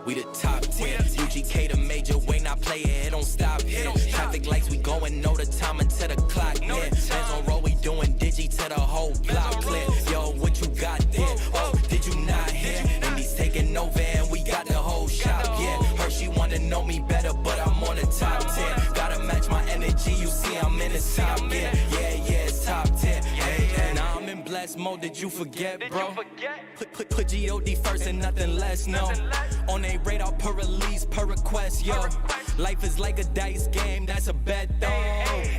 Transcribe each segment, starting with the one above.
We the top 10. UGK the major, way not play it don't stop here. Traffic lights, we going, know the time until the clock near. Hands on roll, we doing digi to the whole block clear. Yo, what you got there? Oh, did you not hear? And he's taking over and we got the whole shop, yeah. Her, she wanna know me better, but I'm on the top 10. Gotta match my energy, you see I'm in the top, yeah. Yeah, it's top 10. Hey, now I'm in blessed mode, did you forget, bro? Put G.O.D. first and nothing less, no. On a radar per release, per request, yo. Life is like a dice game, that's a bet, though.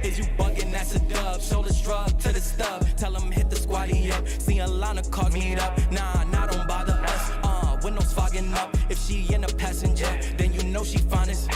Is you bugging, that's a dub. Shoulder shrug to the stub. Tell them hit the squatty up. See a line of cars meet up. Nah, don't bother us. Windows fogging up. If she in a passenger, then you know she finest.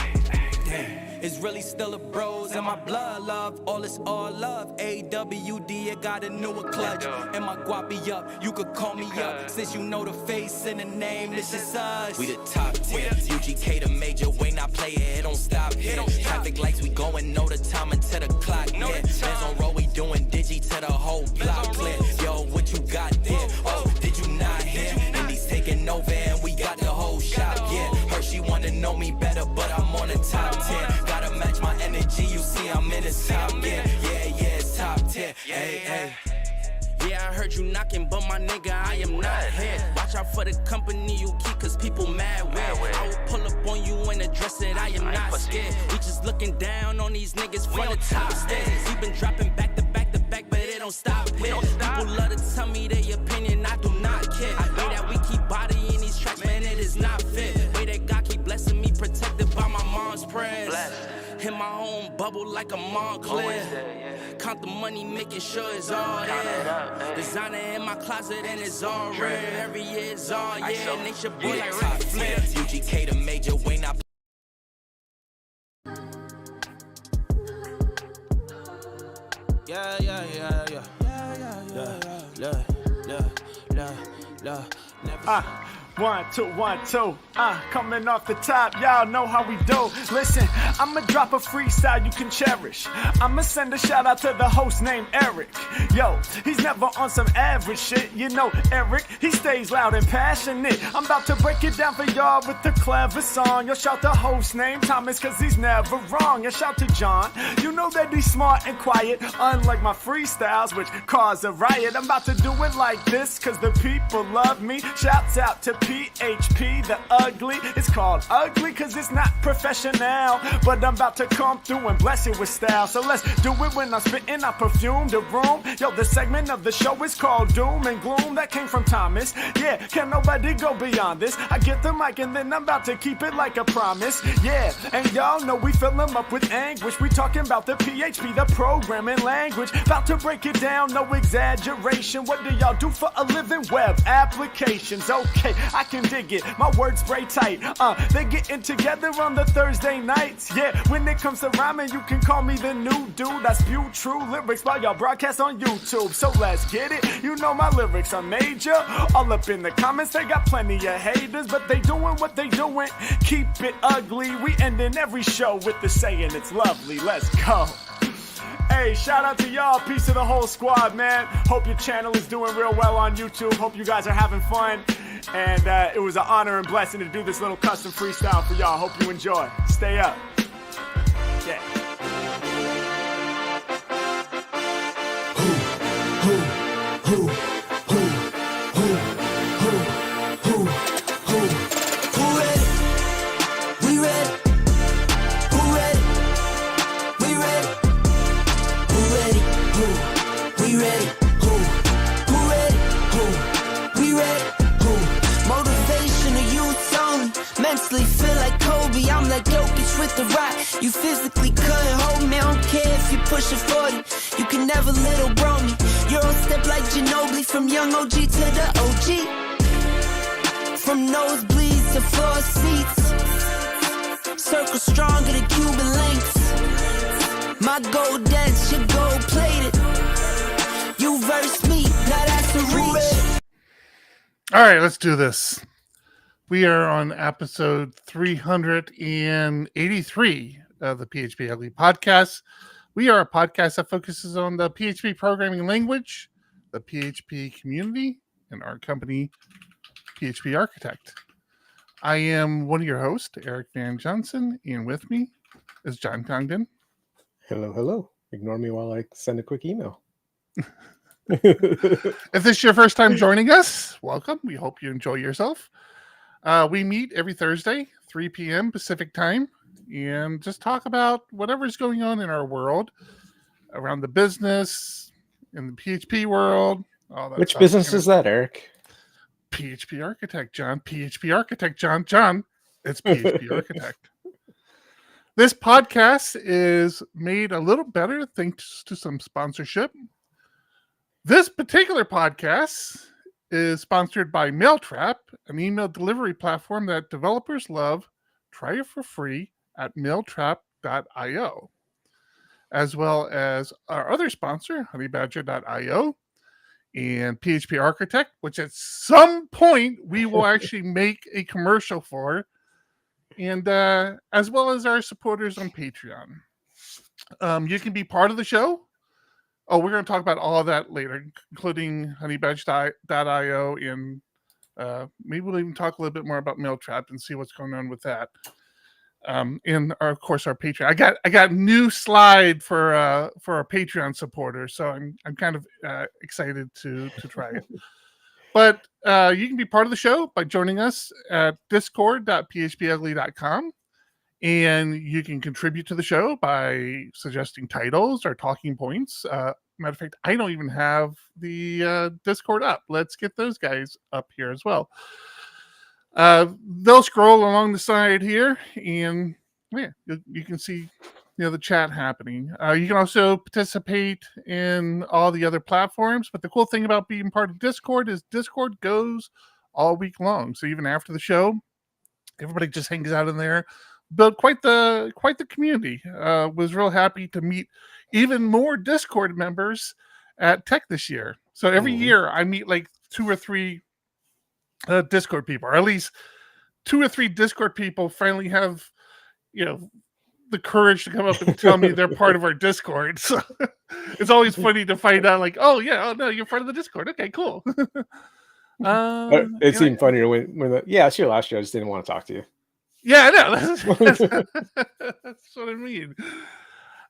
Damn. It's really still a bros and my blood love. All is all love. AWD, I got a newer clutch. And my guapi up, you could call me up. Since you know the face and the name, this is us. We the top 10. UGK the major, way not play it don't stop here. Traffic lights, we going, know the time until the clock near. Hands on roll, we doing digi to the whole block clear. Yo, what you got there? Oh, did you not hear? And he's taking over and we got the whole shop, yeah. Her, she wanna know me better, but I'm on the top 10. Gotta match my energy, you see I'm in the top, yeah. It's top 10, hey. Yeah, I heard you knocking, but my nigga, I am not here. Watch out for the company you keep, cause people mad weird. I will pull up on you and address it, I am not scared. We just looking down on these niggas from the top stairs. We been dropping back to back to back, but it don't stop here. People love to tell me their opinion, I do not care. Way that we keep bodying these tracks, man, it is not fit. Way that God keep blessing me, protected by my mom's prayers. In my own bubble like a Montclair. Count the money, making sure it's all there. Designer in my closet and it's all rare. Every year it's all yeah. Nature boy like Ric Flair. UGK the major, way not. One, two. Coming off the top, y'all know how we do. Listen, I'ma drop a freestyle you can cherish. I'ma send a shout out to the host named Eric. Yo, he's never on some average shit. You know Eric, he stays loud and passionate. I'm about to break it down for y'all with the clever song. Yo, shout the host named Thomas, cause he's never wrong. Yo, shout to John, you know that he's smart and quiet. Unlike my freestyles, which cause a riot. I'm about to do it like this, cause the people love me. Shouts out to PHPUgly. It's called ugly cause it's not professional, but I'm about to come through and bless it with style. So let's do it when I'm spitting, I perfume the room. Yo, the segment of the show is called Doom and Gloom. That came from Thomas. Yeah, can nobody go beyond this? I get the mic and then I'm about to keep it like a promise. Yeah, and y'all know we fill them up with anguish. We talking about the PHP, the programming language. About to break it down, no exaggeration. What do y'all do for a living? Web applications. Okay, I can dig it. My words spray tight. They getting together on the Thursday nights. Yeah, when it comes to rhyming, you can call me the new dude. I spew true lyrics while y'all broadcast on YouTube. So let's get it. You know my lyrics are major. All up in the comments, they got plenty of haters, but they doing what they doing. Keep it ugly. We ending every show with the saying it's lovely. Let's go. Hey, shout out to y'all. Peace to the whole squad, man. Hope your channel is doing real well on YouTube. Hope you guys are having fun. And it was an honor and blessing to do this little custom freestyle for y'all. Hope you enjoy. Stay up. Yeah. Feel like Kobe, I'm like Jokic with the rock. You physically couldn't hold me, I don't care if you pushing 40. You can never little bro me. You're on step like Ginobili, from young OG to the OG. From nosebleeds to floor seats. Circle stronger than Cuban links. My gold dance, your gold plated. You verse me, now that's a reach. All right, let's do this. We are on episode 383 of the PHPUgly podcast. We are a podcast that focuses on the PHP programming language, the PHP community, and our company, PHP Architect. I am one of your hosts, Eric Van Johnson, and with me is John Congdon. Hello. Ignore me while I send a quick email. If this is your first time joining us, welcome. We hope you enjoy yourself. We meet every Thursday, 3 p.m. Pacific time, and just talk about whatever's going on in our world, around the business, in the PHP world. All that Which stuff. business is that, Eric? PHP Architect, John. PHP Architect, John. John, it's PHP Architect. This podcast is made a little better thanks to some sponsorship. This particular podcast is sponsored by MailTrap, an email delivery platform that developers love. Try it for free at mailtrap.io, as well as our other sponsor, honeybadger.io, and PHP Architect, which at some point we will actually make a commercial for, and as well as our supporters on Patreon. You can be part of the show. Oh, we're going to talk about all of that later, including honeybadger.io, and maybe we'll even talk a little bit more about MailTrap and see what's going on with that. And of course our Patreon. I got a new slide for our Patreon supporters, so I'm kind of excited to try it. But you can be part of the show by joining us at discord.phpugly.com, and you can contribute to the show by suggesting titles or talking points. Matter of fact, I don't even have the Discord up. Let's get those guys up here as well. They'll scroll along the side here, and yeah, you can see the chat happening. You can also participate in all the other platforms, but the cool thing about being part of Discord is Discord goes all week long. So even after the show, everybody just hangs out in there. Built quite the community. Was real happy to meet even more Discord members at Tech this year. So every year I meet like 2 or 3 Discord people, or at least 2 or 3 Discord people finally have, the courage to come up and tell me they're part of our Discord. So it's always funny to find out, like, oh no, you're part of the Discord. Okay, cool. It seemed funnier when it's your last year. I just didn't want to talk to you. Yeah, I know. That's what I mean.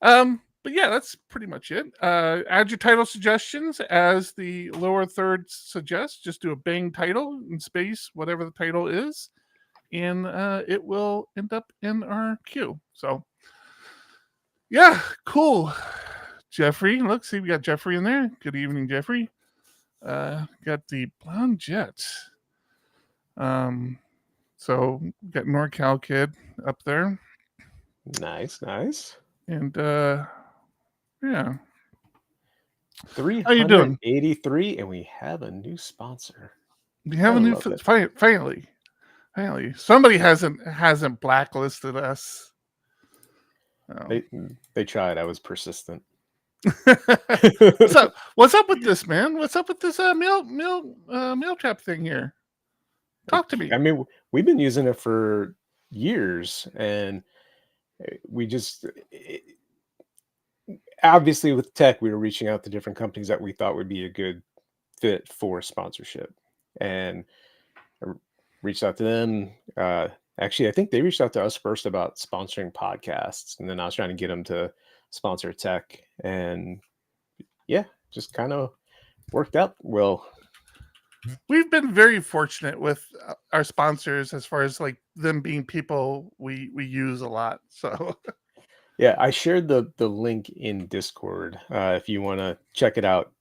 But yeah, that's pretty much it. Add your title suggestions as the lower third suggests. Just do a bang title in space, whatever the title is, and it will end up in our queue. So yeah, cool. Jeffrey, look, see, we got Jeffrey in there. Good evening, Jeffrey. Got the Blonde Jet. So we got NorCal Kid up there. Nice. And yeah. 383, how you doing? And we have a new sponsor. We have a new finally. Somebody hasn't blacklisted us. Oh. They tried. I was persistent. What's up with this, man? What's up with this MailTrap thing here? Talk to me. I mean, we've been using it for years, and we just obviously with Tech, we were reaching out to different companies that we thought would be a good fit for sponsorship, and I reached out to them. Actually, I think they reached out to us first about sponsoring podcasts, and then I was trying to get them to sponsor Tech, and yeah, just kind of worked out well. We've been very fortunate with our sponsors as far as like them being people we use a lot. So yeah, I shared the link in Discord if you want to check it out.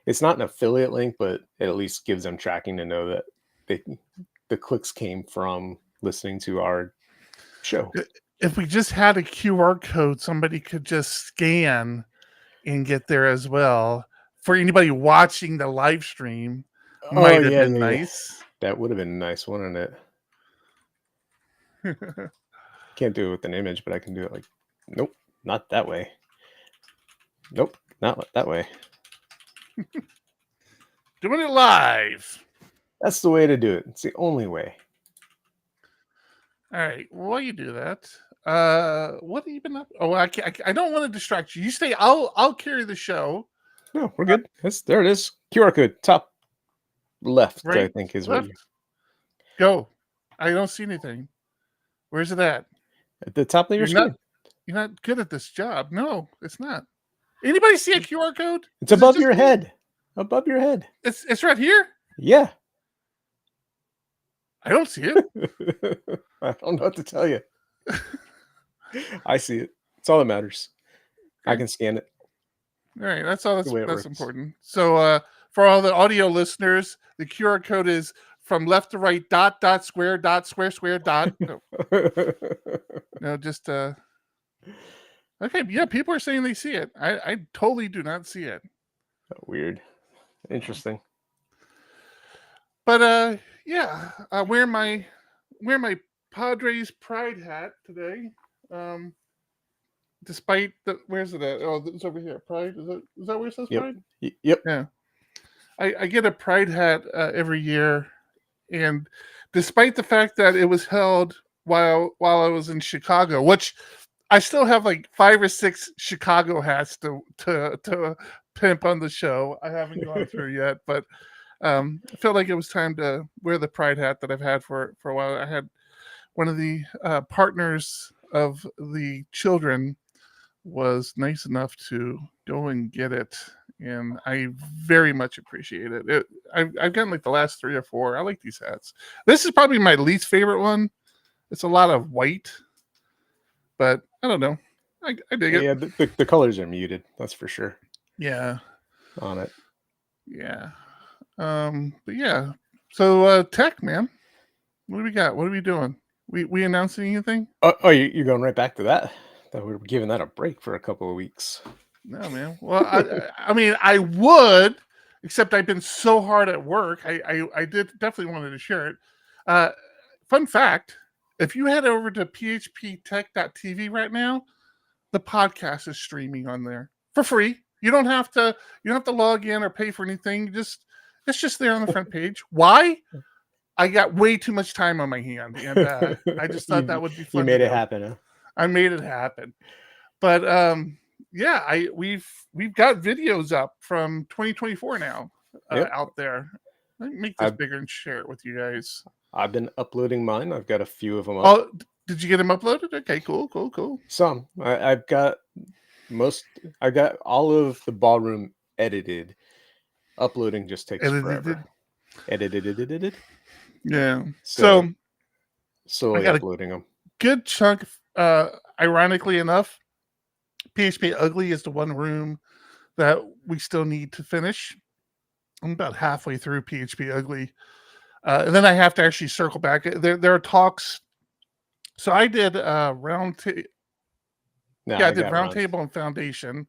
It's not an affiliate link, but it at least gives them tracking to know that the clicks came from listening to our show. If we just had a QR code, somebody could just scan and get there as well. For anybody watching the live stream, might have been nice. That would have been nice, wouldn't it? Can't do it with an image, but I can do it like, nope, not that way. Nope, not that way. Doing it live. That's the way to do it. It's the only way. All right. Well, while you do that, what have you been up? Oh, I don't want to distract you. You stay. I'll carry the show. No, we're good. There it is. QR code top left. Right, I think is left. what. Go. I don't see anything. Where's it at? At the top of your screen. You're not good at this job. No, it's not. Anybody see a QR code? It's above your head. Above your head. It's right here. Yeah. I don't see it. I don't know what to tell you. I see it. It's all that matters. I can scan it. All right, that's all. That's works. important. So, for all the audio listeners, the QR code is from left to right. Dot dot square dot square square dot. No, just okay. Yeah, people are saying they see it. I totally do not see it. Weird. Interesting. But yeah, I wear my Padres pride hat today. Despite where's it at? Oh, it's over here. Pride, is that where it says Pride? Yep. Yeah. I get a pride hat every year, and despite the fact that it was held while I was in Chicago, which I still have like 5 or 6 Chicago hats to pimp on the show. I haven't gone through yet, but I felt like it was time to wear the pride hat that I've had for a while. I had one of the partners of the children was nice enough to go and get it, and I very much appreciate it. I've gotten like the last 3 or 4. I like these hats. This is probably my least favorite one. It's a lot of white, but I don't know. I dig it. Yeah, the colors are muted. That's for sure. Yeah. On it. Yeah. But yeah. So Tech, man, what do we got? What are we doing? We announcing anything? Oh, you're going right back to that? Thought we were giving that a break for a couple of weeks. No, man. Well, I mean, I would, except I've been so hard at work. I did definitely wanted to share it. Fun fact: if you head over to phptech.tv right now, the podcast is streaming on there for free. You don't have to log in or pay for anything. It's just there on the front page. Why? I got way too much time on my hand, and I just thought that would be fun. You made it happen, huh? I made it happen. But yeah, we've got videos up from 2024 now out there. Let me make this bigger and share it with you guys. I've been uploading mine. I've got a few of them up. Oh, did you get them uploaded? Okay, cool. Some. I've got all of the ballroom edited. Uploading just takes forever. Edited. Yeah. So I got uploading them. Good chunk. Ironically enough, PHPUgly is the one room that we still need to finish. I'm about halfway through PHPUgly. And then I have to actually circle back. There are talks. So I did roundtable. Yeah, I did roundtable and foundation,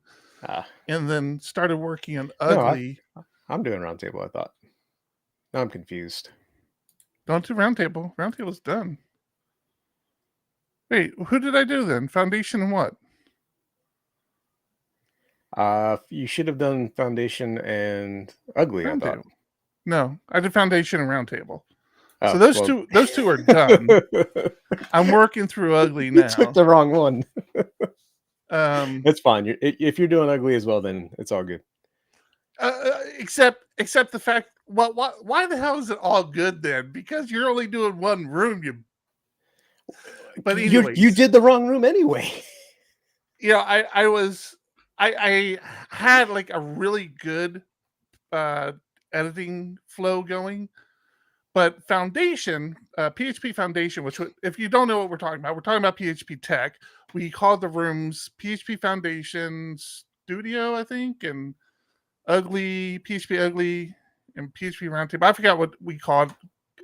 and then started working on Ugly. No, I'm doing roundtable. I thought. Now I'm confused. Don't do roundtable. Roundtable's done. Wait, who did I do then? Foundation and what? You should have done foundation and Ugly. I thought. No, I did foundation and roundtable. So those two are done. I'm working through Ugly now. You took the wrong one. It's fine. If you're doing Ugly as well, then it's all good. Except the fact, why the hell is it all good then? Because you're only doing one room. But anyways, you did the wrong room anyway. You know, I had like a really good editing flow going, but Foundation, PHP Foundation, which if you don't know what we're talking about PHP Tech. We called the rooms PHP Foundation Studio, I think, and Ugly, PHPUgly, and PHP Roundtable. I forgot what we called.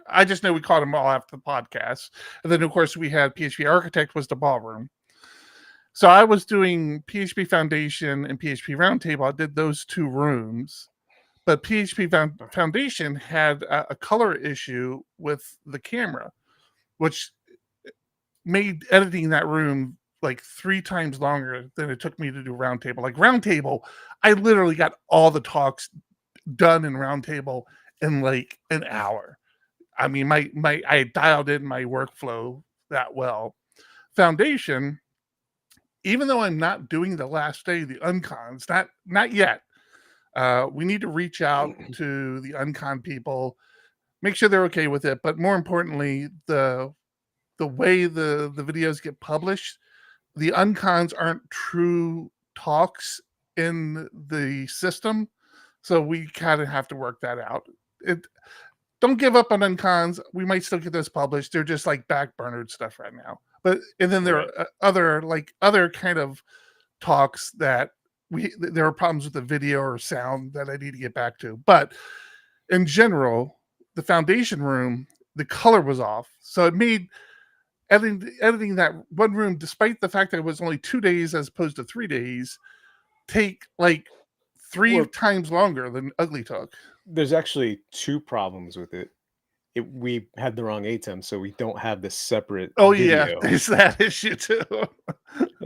I just know we called them all after the podcast. And then, of course, we had PHP Architect was the ballroom. So I was doing PHP Foundation and PHP Roundtable. I did those 2 rooms. But PHP Foundation had a color issue with the camera, which made editing that room like 3 times longer than it took me to do Roundtable. Like Roundtable, I literally got all the talks done in Roundtable in like an hour. I mean, I dialed in my workflow that well. Foundation, even though I'm not doing the last day, the uncons, not yet. We need to reach out to the uncon people make sure they're okay with it. But more importantly, the way the videos get published, the uncons aren't true talks in the system, so we kind of have to work that out. Don't give up on uncons. We might still get those published. They're just like backburnered stuff right now. But and then there are other kind of talks that there are problems with the video or sound that I need to get back to. But in general, the foundation room, the color was off, so it made editing that one room, despite the fact that it was only 2 days as opposed to 3 days, take like three times longer than Ugly took. There's actually 2 problems with it. We had the wrong ATEM, so we don't have the separate yeah, video. there's that issue too.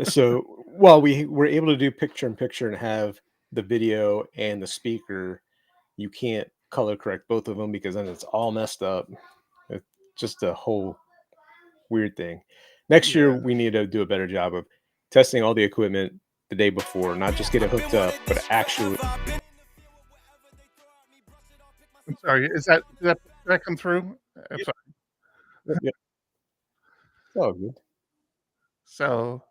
So while we were able to do picture-in-picture and have the video and the speaker, you can't color correct both of them because then it's all messed up. It's just a whole weird thing. Next year, we need to do a better job of testing all the equipment the day before, not just get it hooked up, but actually. I'm sorry, did that come through? I'm sorry. Yeah. Oh, good. So,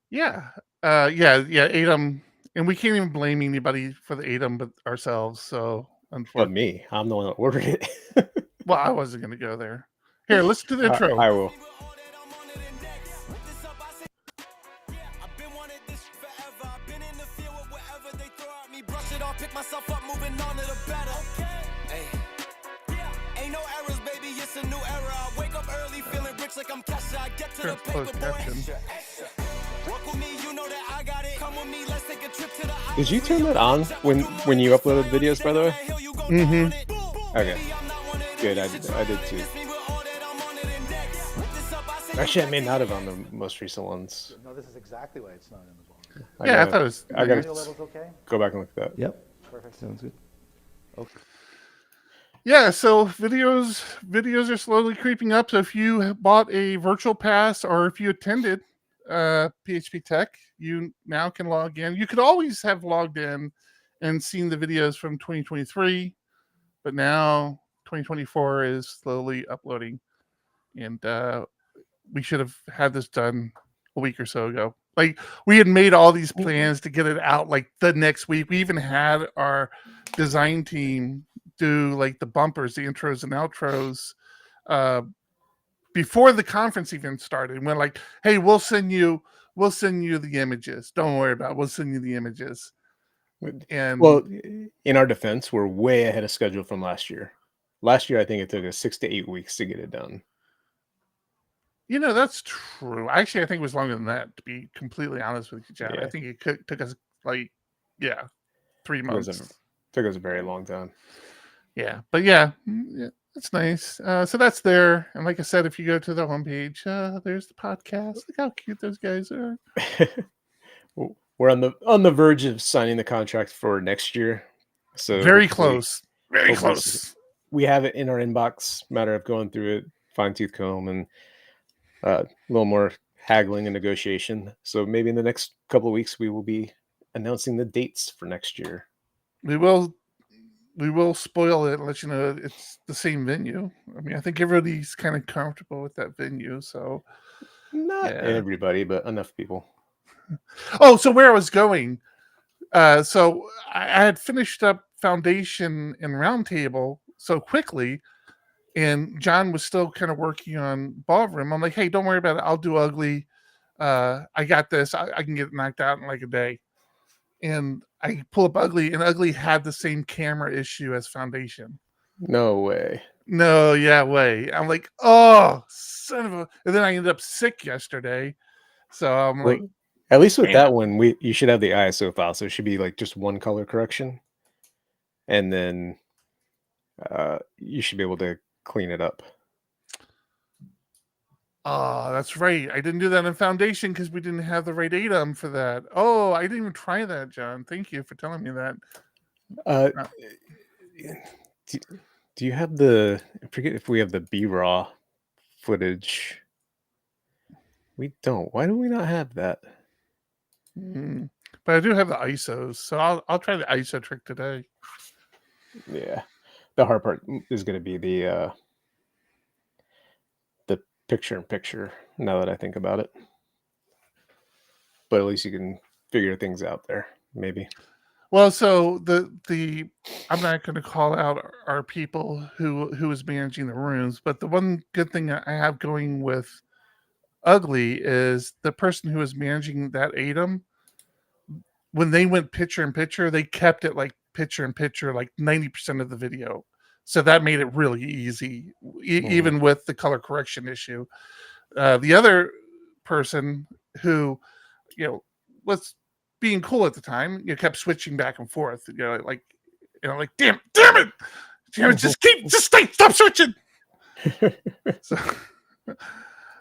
yeah, ATEM, and we can't even blame anybody for the ATEM but ourselves. So, But unfortunately, me, I'm the one that ordered it. well, I wasn't going to go there. Here, listen to the intro. I will. Pick myself up, moving on to the better. Hey. Ain't no errors, baby, it's a new era. I wake up early, feeling rich like I'm Kesha. I get to the paper, boy. Work with me, you know that I got it. Come with me, let's take a trip to the Did you turn that on when you uploaded videos, by the way? Mm-hmm. Okay. Good, I did too. Actually, I may not have on the most recent ones. No, this is exactly why it's not in the volume. I thought it was. I gotta Audio level's okay? go back and look at that. Yep. Perfect. Sounds good. Okay. Yeah, so videos are slowly creeping up. So if you bought a virtual pass or if you attended PHP Tech, you now can log in. You could always have logged in and seen the videos from 2023, but now 2024 is slowly uploading, and we should have had this done a week or so ago. Like, we had made all these plans to get it out like the next week. We even had our design team do like the bumpers, the intros and outros before the conference even started. And we're like, hey, we'll send you the images. Don't worry about it. We'll send you the images. And well, in our defense, we're way ahead of schedule from last year. Last year, I think it took us 6 to 8 weeks to get it done. That's true. Actually, I think it was longer than that, to be completely honest with you, John. Yeah. I think it took us 3 months. Took us a very long time. Yeah, but yeah, it's nice. So that's there. And like I said, if you go to the homepage, there's the podcast. Look how cute those guys are. We're on the verge of signing the contract for next year. So very close. Very close. We have it in our inbox. Matter of going through it, fine tooth comb, and a little more haggling and negotiation. So maybe in the next couple of weeks, we will be announcing the dates for next year. We will spoil it and let you know it's the same venue. I mean, I think everybody's kind of comfortable with that venue. So not everybody, but enough people. Oh, so where I was going. So I had finished up Foundation and Roundtable so quickly, and John was still kind of working on Ballroom. I'm like, hey, don't worry about it. I'll do Ugly. I got this. I can get it knocked out in like a day. And I pull up Ugly, and Ugly had the same camera issue as Foundation. No way. No, yeah, way. I'm like, oh, son of a... And then I ended up sick yesterday. So I'm like... At least with that one, you should have the ISO file. So it should be like just one color correction. And then you should be able to clean it up. Oh, that's right. I didn't do that in Foundation because we didn't have the right ATEM for that. Oh, I didn't even try that, John. Thank you for telling me that. Do you have I forget if we have the BRAW footage. We don't. Why do we not have that? But I do have the ISOs, so I'll try the ISO trick today. Yeah. the hard part is going to be the picture-in-picture. Now that I think about it, but at least you can figure things out there. Maybe. Well, so the I'm not going to call out our people who is managing the rooms, but the one good thing I have going with Ugly is the person who is managing that ATOM. When they went picture in picture, they kept it like picture in picture, like 90% of the video. So that made it really easy, even with the color correction issue. The other person who, was being cool at the time, kept switching back and forth. Like damn it, stop switching. So,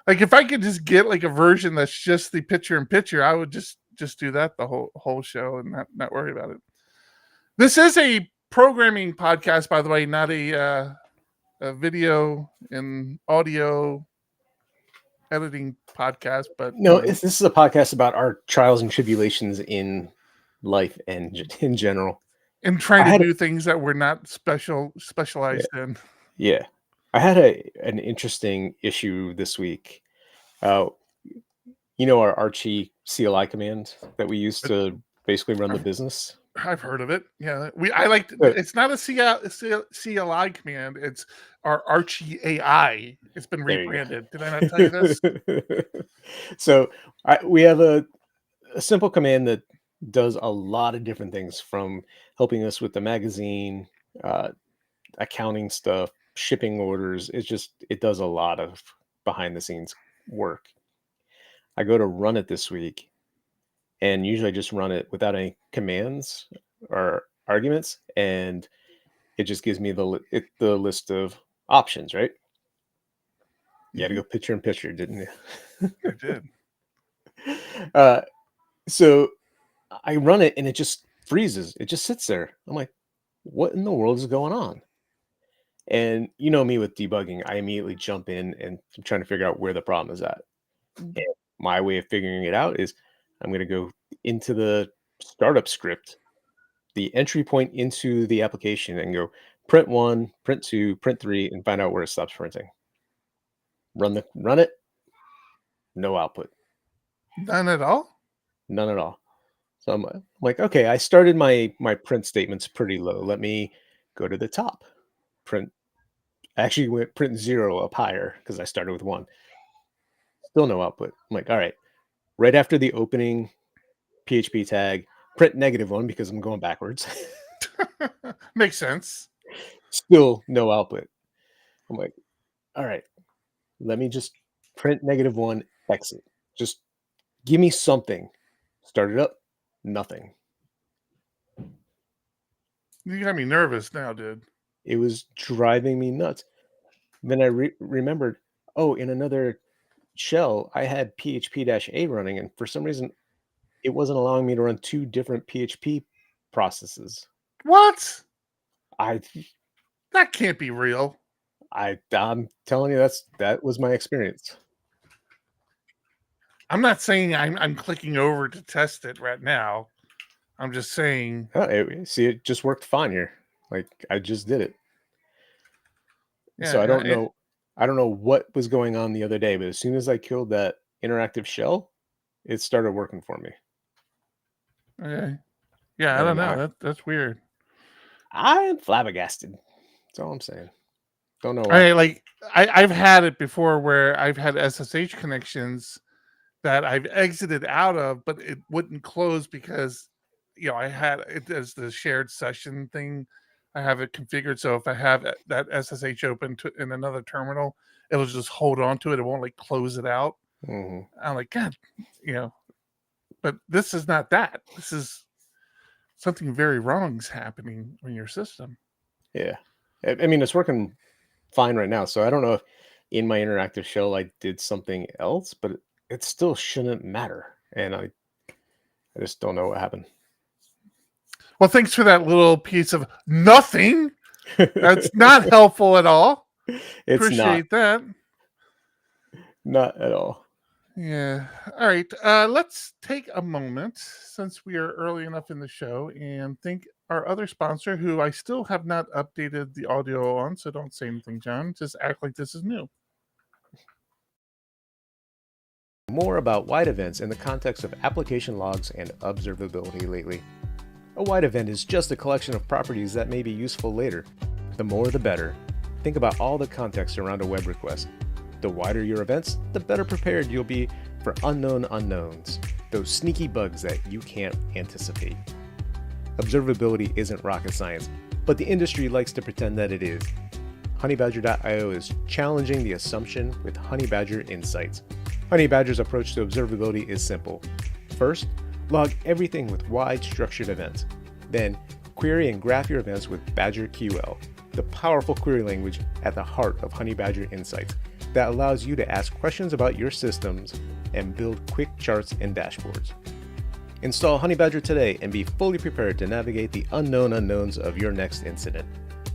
like if I could just get like a version that's just the picture in picture, I would just do that the whole show and not worry about it. This is a programming podcast, by the way, not a video and audio editing podcast. But no, this is a podcast about our trials and tribulations in life and in general, and trying to do things that we're not specialized in. Yeah, I had an interesting issue this week. Our Archie CLI command that we use to basically run the business. I've heard of it. Yeah, I like. It's not a CLI command. It's our Archie AI. It's been rebranded. Did I not tell you this? So we have a simple command that does a lot of different things, from helping us with the magazine, accounting stuff, shipping orders. It does a lot of behind the scenes work. I go to run it this week, and usually I just run it without any commands or arguments, and it just gives me the list of options, right? You had to go picture in picture, didn't you? I did. So I run it, and it just freezes. It just sits there. I'm like, what in the world is going on? And you know me with debugging, I immediately jump in and I'm trying to figure out where the problem is at. And my way of figuring it out is I'm going to go into the startup script, the entry point into the application, and go print 1, print 2, print 3, and find out where it stops printing. Run it. No output. None at all? None at all. So I'm like, okay, I started my print statements pretty low. Let me go to the top. Actually went print 0 up higher because I started with 1. Still no output. I'm like, all right. Right after the opening PHP tag, print -1 because I'm going backwards. Makes sense. Still no output. I'm like, all right, let me just print -1, exit. Just give me something. Start it up. Nothing. You got me nervous now, dude. It was driving me nuts. Then I remembered, in another shell, I had PHP-A running, and for some reason, it wasn't allowing me to run 2 different PHP processes. What? That can't be real. I'm telling you, that was my experience. I'm not saying I'm clicking over to test it right now. I'm just saying. It just worked fine here. Like I just did it. Yeah, so I don't know. I don't know what was going on the other day, but as soon as I killed that interactive shell, it started working for me. Okay. Yeah, I don't know. That's weird. I am flabbergasted. That's all I'm saying. Don't know why. I've had it before where I've had SSH connections that I've exited out of, but it wouldn't close because I had it as the shared session thing. I have it configured so if I have that SSH open in another terminal, it'll just hold on to it. It won't close it out. Mm-hmm. I'm like, God, but this is not that. This is something very wrong is happening on your system. Yeah. I mean, it's working fine right now. So I don't know if in my interactive shell I did something else, but it still shouldn't matter. And I just don't know what happened. Well, thanks for that little piece of nothing. That's not helpful at all. Appreciate that. Not at all. Yeah. All right. Let's take a moment, since we are early enough in the show, and think our other sponsor, who I still have not updated the audio on, so don't say anything, John. Just act like this is new. More about wide events in the context of application logs and observability lately. A wide event is just a collection of properties that may be useful later. The more the better. Think about all the context around a web request. The wider your events, the better prepared you'll be for unknown unknowns, those sneaky bugs that you can't anticipate. Observability isn't rocket science, but the industry likes to pretend that it is. Honeybadger.io is challenging the assumption with Honeybadger Insights. Honeybadger's approach to observability is simple. First, log everything with wide structured events. Then, query and graph your events with BadgerQL, the powerful query language at the heart of Honeybadger Insights that allows you to ask questions about your systems and build quick charts and dashboards. Install Honeybadger today and be fully prepared to navigate the unknown unknowns of your next incident.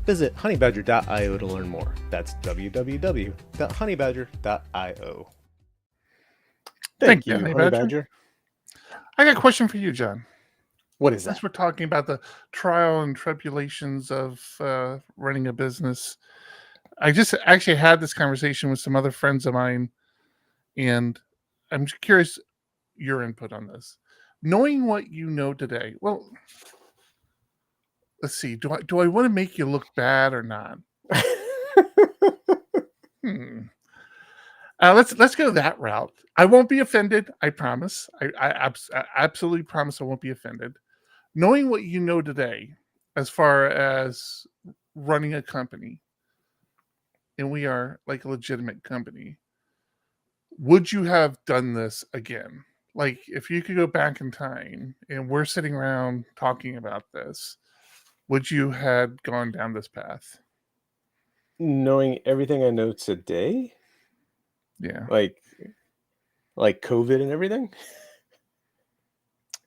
Visit honeybadger.io to learn more. That's www.honeybadger.io. Thank you, Honeybadger. I got a question for you, John. What is that? Since we're talking about the trial and tribulations of running a business, I just actually had this conversation with some other friends of mine, and I'm just curious your input on this. Knowing what you know today, well, let's see. Do I want to make you look bad or not? Let's go that route. I won't be offended. I promise. I absolutely promise I won't be offended. Knowing what you know today, as far as running a company, and we are like a legitimate company, would you have done this again? Like, if you could go back in time and we're sitting around talking about this, would you have gone down this path? Knowing everything I know today? Yeah. Like COVID and everything?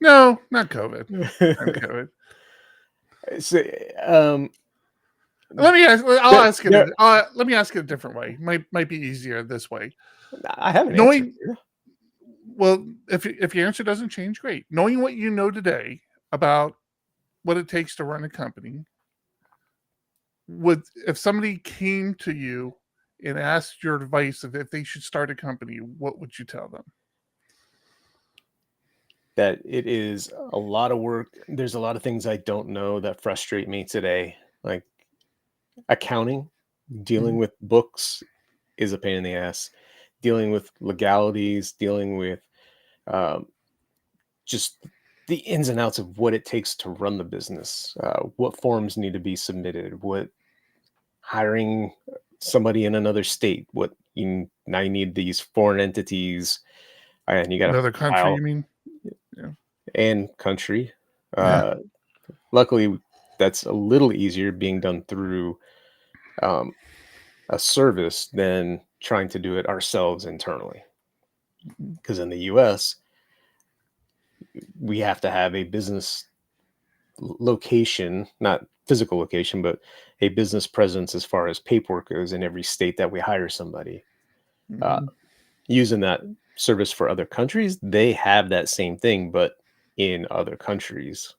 No, not COVID. Not COVID. So, Let me ask. Let me ask it a different way. Might be easier this way. I haven't Knowing, answered. well, if your answer doesn't change, great. Knowing what you know today about what it takes to run a company, if somebody came to you and asked your advice if they should start a company, what would you tell them? That it is a lot of work. There's a lot of things I don't know that frustrate me today. Like accounting, dealing with books is a pain in the ass. Dealing with legalities, dealing with just the ins and outs of what it takes to run the business, what forms need to be submitted, what hiring somebody in another state, now you need these foreign entities, and you got another country, you mean? Yeah. And country. Yeah. Luckily, that's a little easier being done through a service than trying to do it ourselves internally. Because in the US, we have to have a business location, not physical location, but a business presence as far as paperwork goes in every state that we hire somebody. Using that service for other countries, they have that same thing, but in other countries.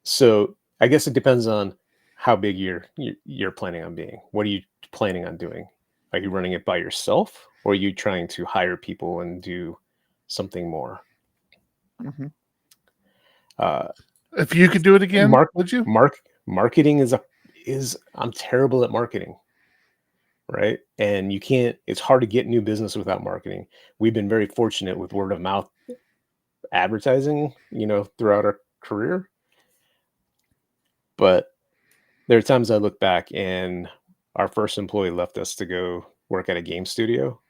So I guess it depends on how big you're planning on being. What are you planning on doing? Are you running it by yourself, or are you trying to hire people and do something more? If you could do it again, would you? Marketing is I'm terrible at marketing, right? And it's hard to get new business without marketing. We've been very fortunate with word of mouth advertising, throughout our career. But there are times I look back and our first employee left us to go work at a game studio,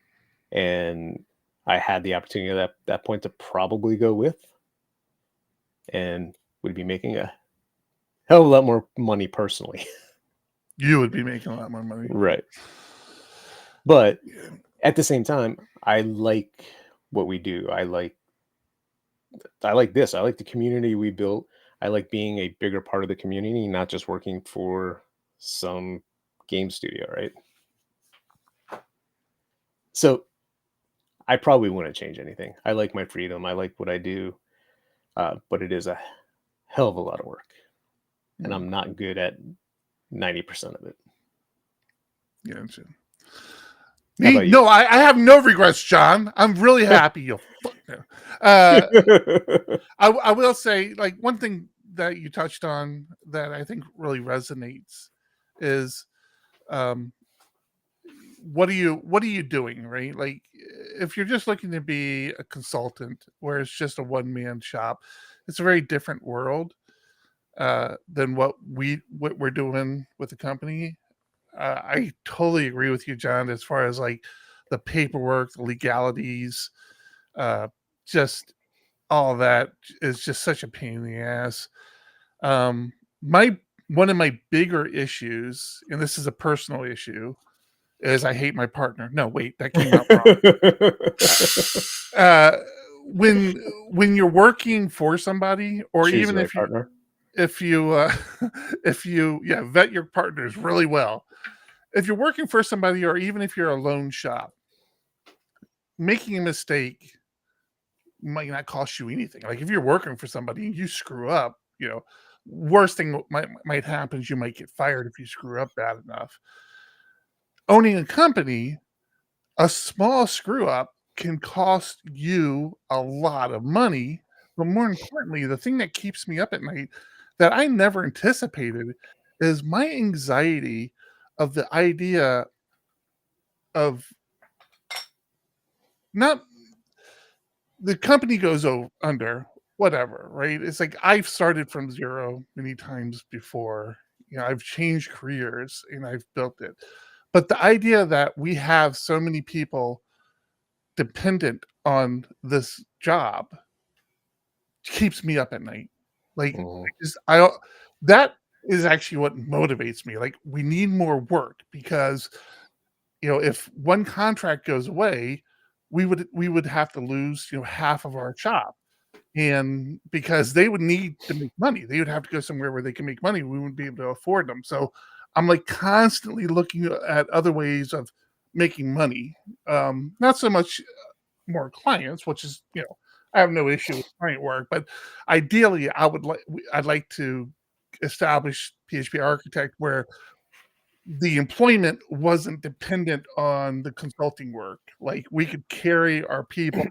and I had the opportunity at that point to probably go with, and would be making a hell of a lot more money personally. You would be making a lot more money. Right. But at the same time, I like what we do. I like this. I like the community we built. I like being a bigger part of the community, not just working for some game studio, right? So I probably wouldn't change anything. I like my freedom. I like what I do. But it is a hell of a lot of work, and Mm. I'm not good at 90% of it. Yeah. Sure. How Me? about you? No, I have no regrets, John. I'm really happy. You fuck no. I will say, like, one thing that you touched on that I think really resonates is, what are you doing, right? Like, if you're just looking to be a consultant where it's just a one-man shop, it's a very different world than what we're doing with the company. I totally agree with you, John, as far as like the paperwork, the legalities, just all of that is just such a pain in the ass. My One of my bigger issues, and this is a personal issue, is I hate my partner. No, wait, that came out wrong. When you're working for somebody, or Choose even the right partner. if you vet your partners really well. If you're working for somebody, or even if you're a lone shop, making a mistake might not cost you anything. Like, if you're working for somebody and you screw up, worst thing might happen is you might get fired if you screw up bad enough. Owning a company, a small screw up can cost you a lot of money. But more importantly, the thing that keeps me up at night that I never anticipated is my anxiety of the idea of not the company goes under, whatever, right? It's like I've started from zero many times before. I've changed careers and I've built it. But the idea that we have so many people dependent on this job keeps me up at night. Like, that is actually what motivates me. Like, we need more work because if one contract goes away, we would have to lose half of our shop, and because they would need to make money, they would have to go somewhere where they can make money. We wouldn't be able to afford them. So I'm like constantly looking at other ways of making money. Not so much more clients, which is I have no issue with client work, but ideally I'd like to establish PHP Architect where the employment wasn't dependent on the consulting work. Like, we could carry our people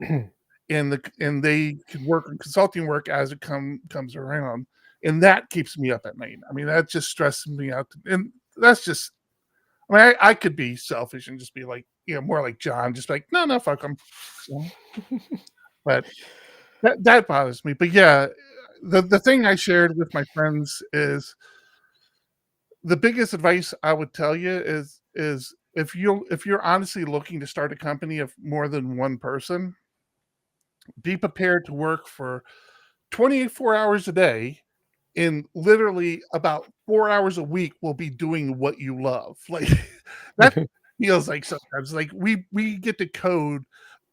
and they could work on consulting work as it comes around. And that keeps me up at night. I mean, that just stresses me out. And that's just, I could be selfish and just be like, more like John, just like, no, fuck them. But that bothers me. But yeah, the thing I shared with my friends is the biggest advice I would tell you is if you're honestly looking to start a company of more than one person, be prepared to work for 24 hours a day, and literally about 4 hours a week will be doing what you love. Like, that feels like sometimes like we get to code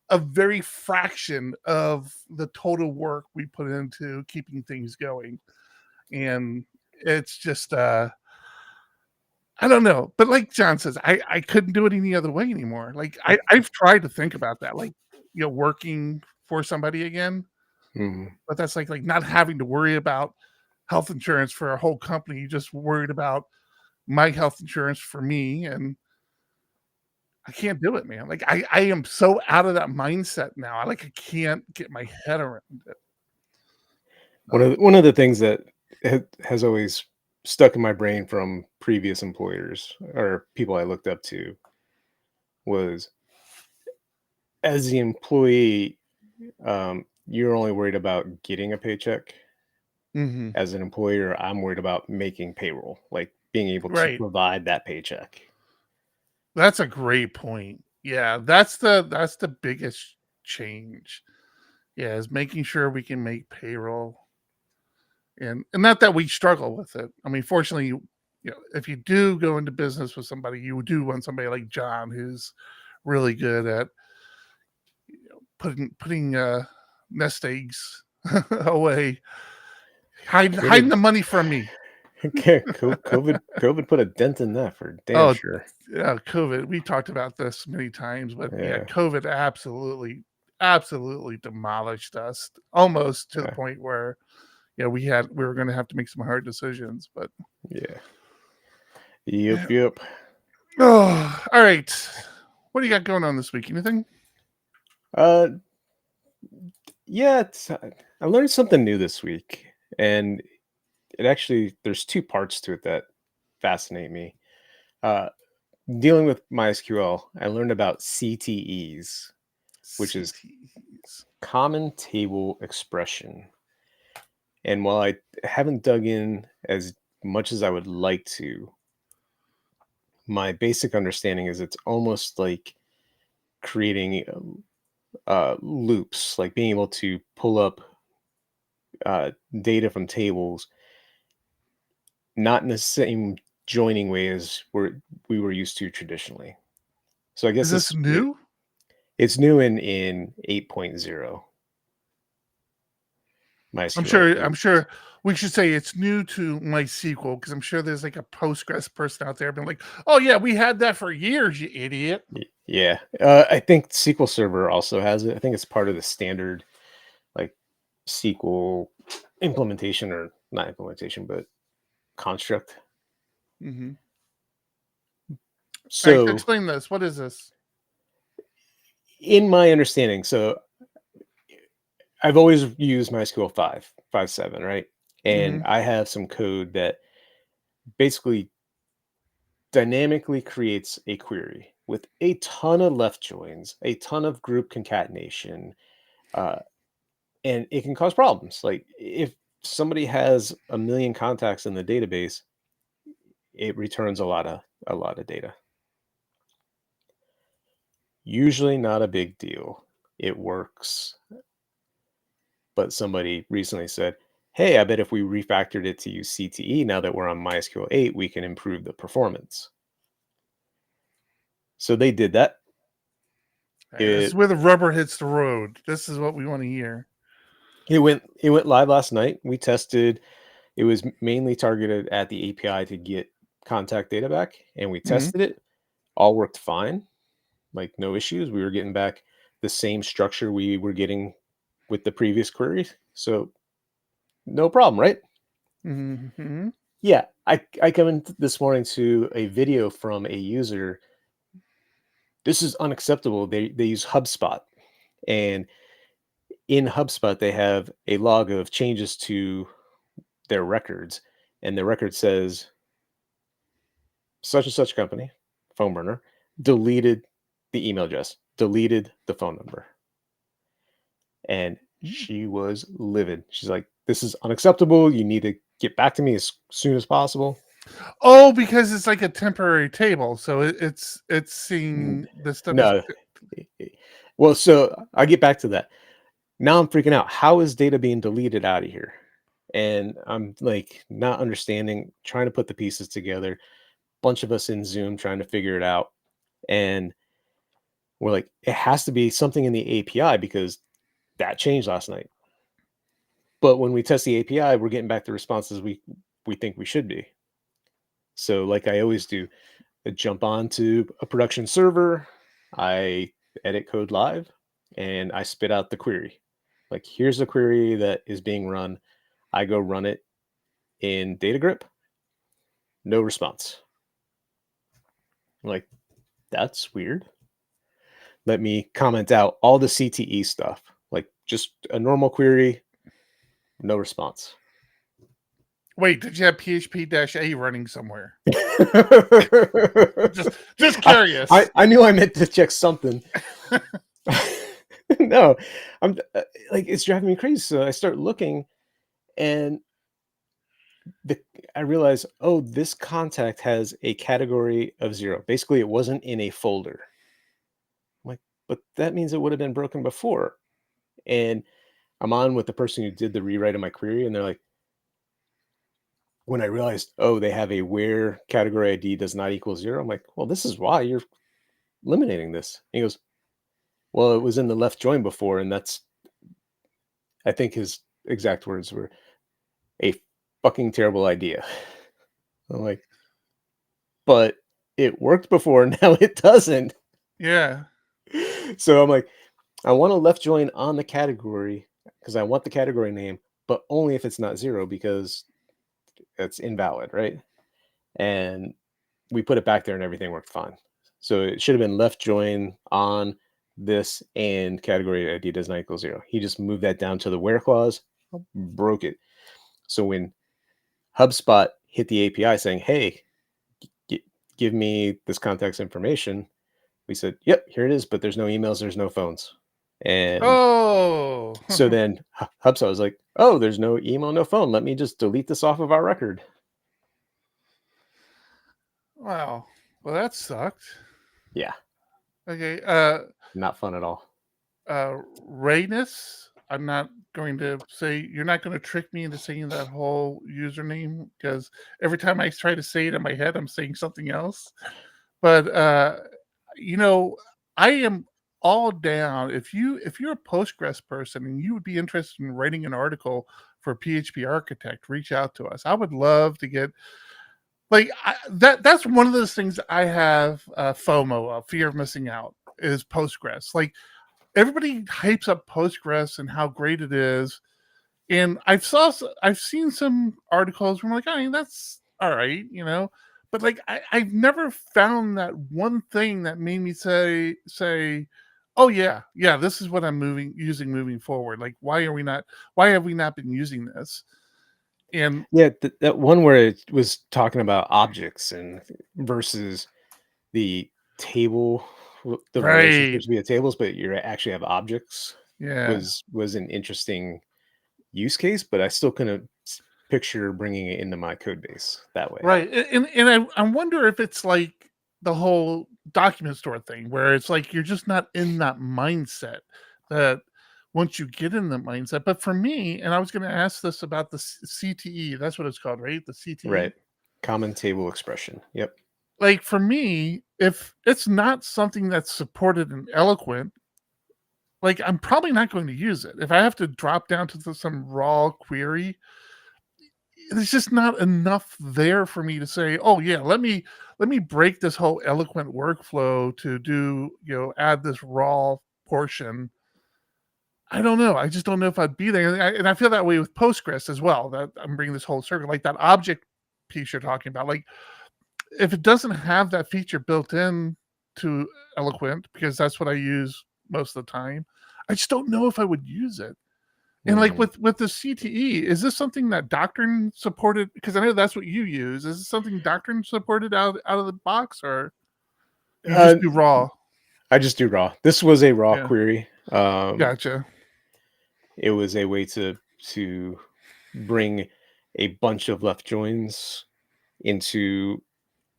a very fraction of the total work we put into keeping things going. And it's just I don't know. But like John says, I couldn't do it any other way anymore. Like, I've tried to think about that, like, working for somebody again. But that's like not having to worry about health insurance for a whole company. You just worried about my health insurance for me, and I can't do it, man. Like, I am so out of that mindset now. I can't get my head around it. One of the things that has always stuck in my brain from previous employers or people I looked up to was, as the employee, you're only worried about getting a paycheck. As an employer, I'm worried about making payroll, like being able to provide that paycheck. That's a great point. Yeah, that's the biggest change. Yeah, is making sure we can make payroll. And not that we struggle with it. I mean, fortunately, if you do go into business with somebody, you do want somebody like John who's really good at putting nest eggs away, hiding the money from me. Okay, COVID put a dent in that for damn sure. Yeah, COVID. We talked about this many times, but yeah, COVID absolutely demolished us, almost to the point where yeah, we were going to have to make some hard decisions, but Yeah. Yep. oh, all right. What do you got going on this week? Anything? Yeah, I learned something new this week, and it actually there's two parts to it that fascinate me. Dealing with MySQL, I learned about CTEs, which is CTEs. Common Table Expression. And while I haven't dug in as much as I would like to, my basic understanding is it's almost like creating loops, like being able to pull up data from tables, not in the same joining way as we were used to traditionally. So I guess Is this new? It's new in 8.0. MySQL. I'm sure we should say it's new to MySQL because I'm sure there's like a Postgres person out there being like, "Oh yeah, we had that for years, you idiot." Yeah, I think SQL Server also has it. I think it's part of the standard like SQL implementation, or not implementation, but construct. Mm-hmm. So explain this. What is this? in my understanding, so I've always used MySQL 5.7, right? And I have some code that basically dynamically creates a query with a ton of left joins, a ton of group concatenation, and it can cause problems. Like if somebody has a million contacts in the database, it returns a lot of data. Usually not a big deal. It works. But somebody recently said, hey, I bet if we refactored it to use CTE now that we're on MySQL 8, we can improve the performance. So they did that. This is where the rubber hits the road. This is what we want to hear. It went live last night. We tested. It was mainly targeted at the API to get contact data back, and we tested it. All worked fine, like no issues. We were getting back the same structure we were getting with the previous queries, so no problem, right? Mm-hmm. Yeah, I come in this morning to a video from a user. This is unacceptable. They use HubSpot, and in HubSpot they have a log of changes to their records, and the record says such and such company, phone burner, deleted the email address, deleted the phone number. And she was livid. She's like, this is unacceptable. You need to get back to me as soon as possible. Oh, because it's like a temporary table, so it's seeing the stuff. No. Well, so I get back to that. Now I'm freaking out. How is data being deleted out of here? And I'm like not understanding, trying to put the pieces together. Bunch of us in Zoom trying to figure it out. And we're like, it has to be something in the API because that changed last night. But when we test the API, we're getting back the responses we think we should be. So like I always do, I jump onto a production server, I edit code live, and I spit out the query. Like, here's the query that is being run. I go run it in DataGrip. No response. I'm like, that's weird. Let me comment out all the CTE stuff. Like just a normal query, no response. Wait, did you have PHP-A running somewhere? just curious. I knew I meant to check something. No, I'm like, it's driving me crazy. So I start looking, and I realize, oh, this contact has a category of 0. Basically, it wasn't in a folder. I'm like, but that means it would have been broken before. And I'm on with the person who did the rewrite of my query, and they're like, when I realized, oh, they have a where category ID does not equal 0. I'm like, well, this is why you're eliminating this. And he goes, well, it was in the left join before, and that's, I think his exact words were, a fucking terrible idea. I'm like, but it worked before, now it doesn't. Yeah. So I'm like, I want to left join on the category because I want the category name, but only if it's not 0 because it's invalid, right? And we put it back there and everything worked fine. So it should have been left join on this and category ID does not equal 0. He just moved that down to the where clause, broke it. So when HubSpot hit the API saying, hey, give me this contact information, we said, yep, here it is, but there's no emails, there's no phones. And so then HubSpot was like, oh, there's no email, no phone. Let me just delete this off of our record. Wow. Well, that sucked. Yeah. Okay. Not fun at all. Rayness, I'm not going to say, you're not going to trick me into saying that whole username, because every time I try to say it in my head, I'm saying something else. But, I am all down. If you're a Postgres person and you would be interested in writing an article for PHP Architect, reach out to us. I would love to get, that's one of those things I have FOMO of, fear of missing out, is Postgres. Like, everybody hypes up Postgres and how great it is, and I've seen some articles where I'm like, I mean, that's all right, but like I've never found that one thing that made me say, oh yeah, this is what I'm using moving forward. Like, why have we not been using this? And yeah, that one where it was talking about objects and versus the table, the relationships via tables, but you actually have objects. Yeah, was an interesting use case, but I still couldn't picture bringing it into my code base that way. right. And I wonder if it's like the whole document store thing, where it's like you're just not in that mindset that once you get in the mindset. But for me, and I was going to ask this about the CTE, that's what it's called, right? The CTE. Right. Common table expression. Yep. Like, for me, if it's not something that's supported in Eloquent, like, I'm probably not going to use it. If I have to drop down to some raw query, there's just not enough there for me to say, oh yeah, let me break this whole Eloquent workflow to do, add this raw portion. I don't know. I just don't know if I'd be there. And I feel that way with Postgres as well, that I'm bringing this whole circle, like that object piece you're talking about. Like, if it doesn't have that feature built in to Eloquent, because that's what I use most of the time, I just don't know if I would use it. And like with the CTE, is this something that Doctrine supported? Because I know that's what you use. Is this something Doctrine supported out of the box, or you just do raw? I just do raw. This was a raw query. Gotcha. It was a way to bring a bunch of left joins into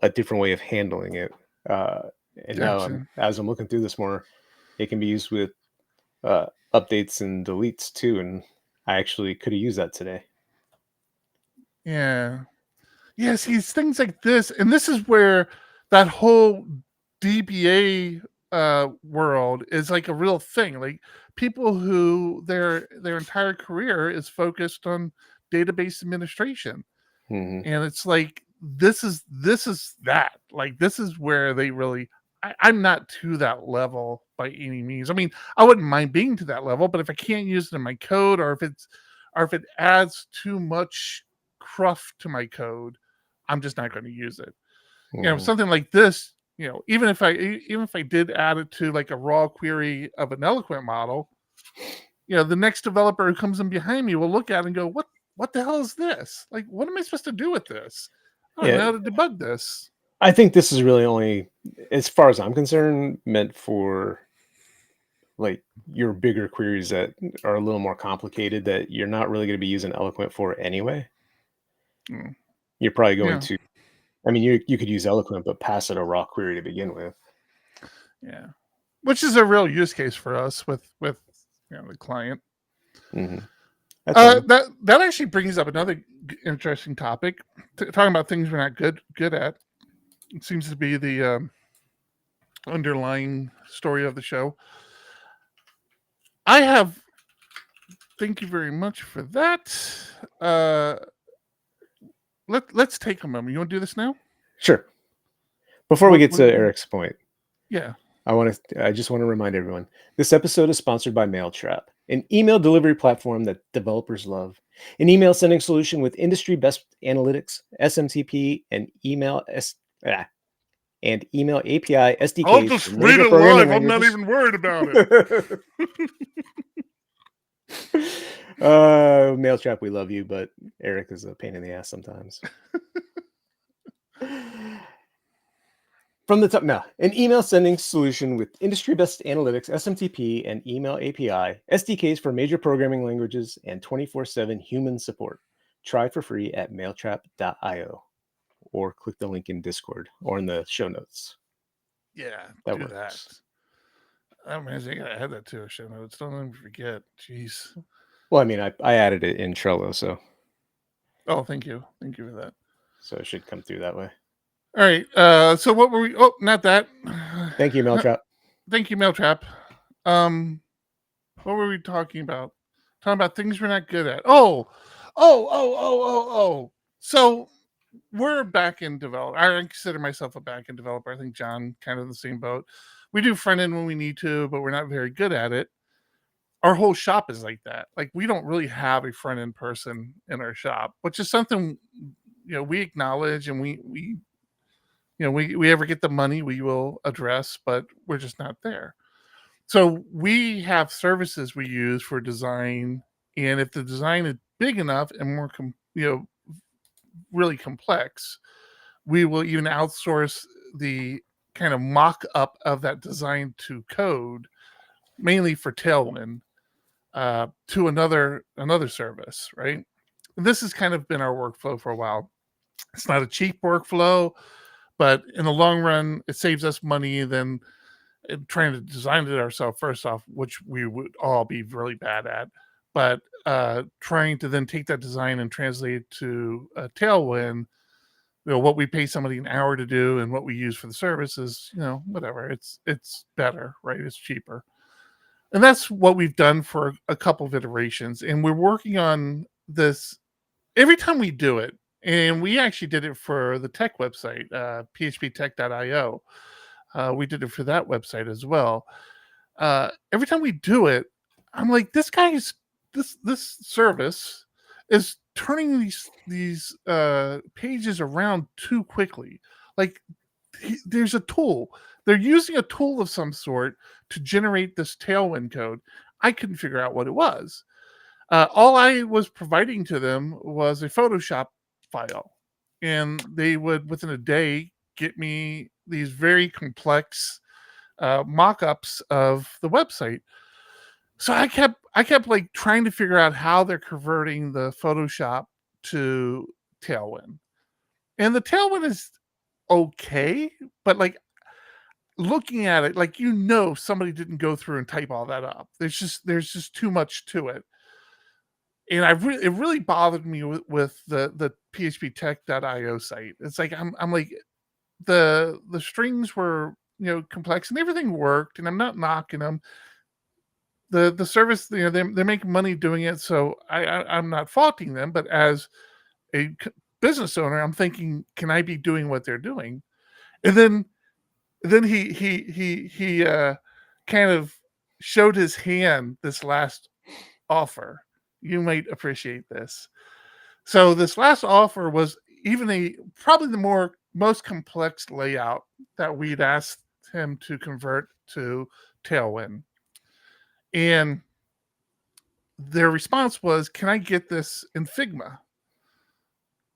a different way of handling it. And now, as I'm looking through this more, it can be used with updates and deletes too. And I actually could have used that today. Yeah. See, things like this, and this is where that whole DBA world is like a real thing. Like, people who their entire career is focused on database administration, and it's like this is that. Like, this is where they really. I'm not to that level by any means. I mean, I wouldn't mind being to that level, but if I can't use it in my code, or if it adds too much cruft to my code, I'm just not going to use it. Something like this, even if I did add it to like a raw query of an Eloquent model, the next developer who comes in behind me will look at it and go, what the hell is this? Like, what am I supposed to do with this? I don't know how to debug this. I think this is really only, as far as I'm concerned, meant for like your bigger queries that are a little more complicated that you're not really going to be using Eloquent for anyway. You're probably going to, I mean, you could use Eloquent, but pass it a raw query to begin with. Yeah. Which is a real use case for us with the client. That actually brings up another interesting topic, talking about things we're not good at. It seems to be the underlying story of the show. Thank you very much for that. Let's take a moment. You want to do this now? Sure. Before we get to Eric's point, yeah, I just want to remind everyone, this episode is sponsored by Mailtrap. an email delivery platform that developers love, an email sending solution with industry best analytics, SMTP, and email API SDKs. I'll just for read major it programming live. I'm not languages. even worried about it. Mailtrap, we love you, but Eric is a pain in the ass sometimes. From the top now, an email sending solution with industry best analytics, SMTP, and email API, SDKs for major programming languages, and 24/7 human support. Try for free at mailtrap.io or click the link in Discord or in the show notes. Yeah, That do works. that. Oh man, I gotta add that to a show notes. Don't let me forget. Jeez. Well, I mean, I added it in Trello, so Thank you for that. it should come through that way. All right. So what were we? Oh, not that. Thank you, Mailtrap. Thank you, Mailtrap. What were we talking about? Talking about things we're not good at. Oh. So we're a back-end developer. I consider myself a back-end developer. I think John kind of in the same boat. We do front-end when we need to, but we're not very good at it. Our whole shop is like that. Like we don't really have a front-end person in our shop, which is something we acknowledge, and we ever get the money, we will address, but we're just not there. So we have services we use for design, and if the design is big enough and more, really complex, we will even outsource the kind of mock-up of that design to code, mainly for Tailwind, to another service, right? And this has kind of been our workflow for a while. It's not a cheap workflow, but in the long run, it saves us money than trying to design it ourselves first off, which we would all be really bad at. But trying to then take that design and translate it to Tailwind, what we pay somebody an hour to do and what we use for the service is, whatever. It's better, right? It's cheaper. And that's what we've done for a couple of iterations. And we're working on this every time we do it. And we actually did it for the tech website, phptech.io. We did it for that website as well. Every time we do it, I'm like, this service is turning these pages around too quickly. Like there's a tool. They're using a tool of some sort to generate this Tailwind code. I couldn't figure out what it was. All I was providing to them was a Photoshop file, and they would within a day get me these very complex mock-ups of the website. So I kept like trying to figure out how they're converting the Photoshop to Tailwind, and the Tailwind is okay, but like looking at it, like somebody didn't go through and type all that up. There's just too much to it. And it really bothered me with the phptech.io site. It's like I'm like the strings were complex and everything worked, and I'm not knocking them. The service, they make money doing it, so I'm not faulting them. But as a business owner, I'm thinking, can I be doing what they're doing? And then he kind of showed his hand this last offer. You might appreciate this. So this last offer was even probably the most complex layout that we'd asked him to convert to Tailwind. And their response was, can I get this in Figma?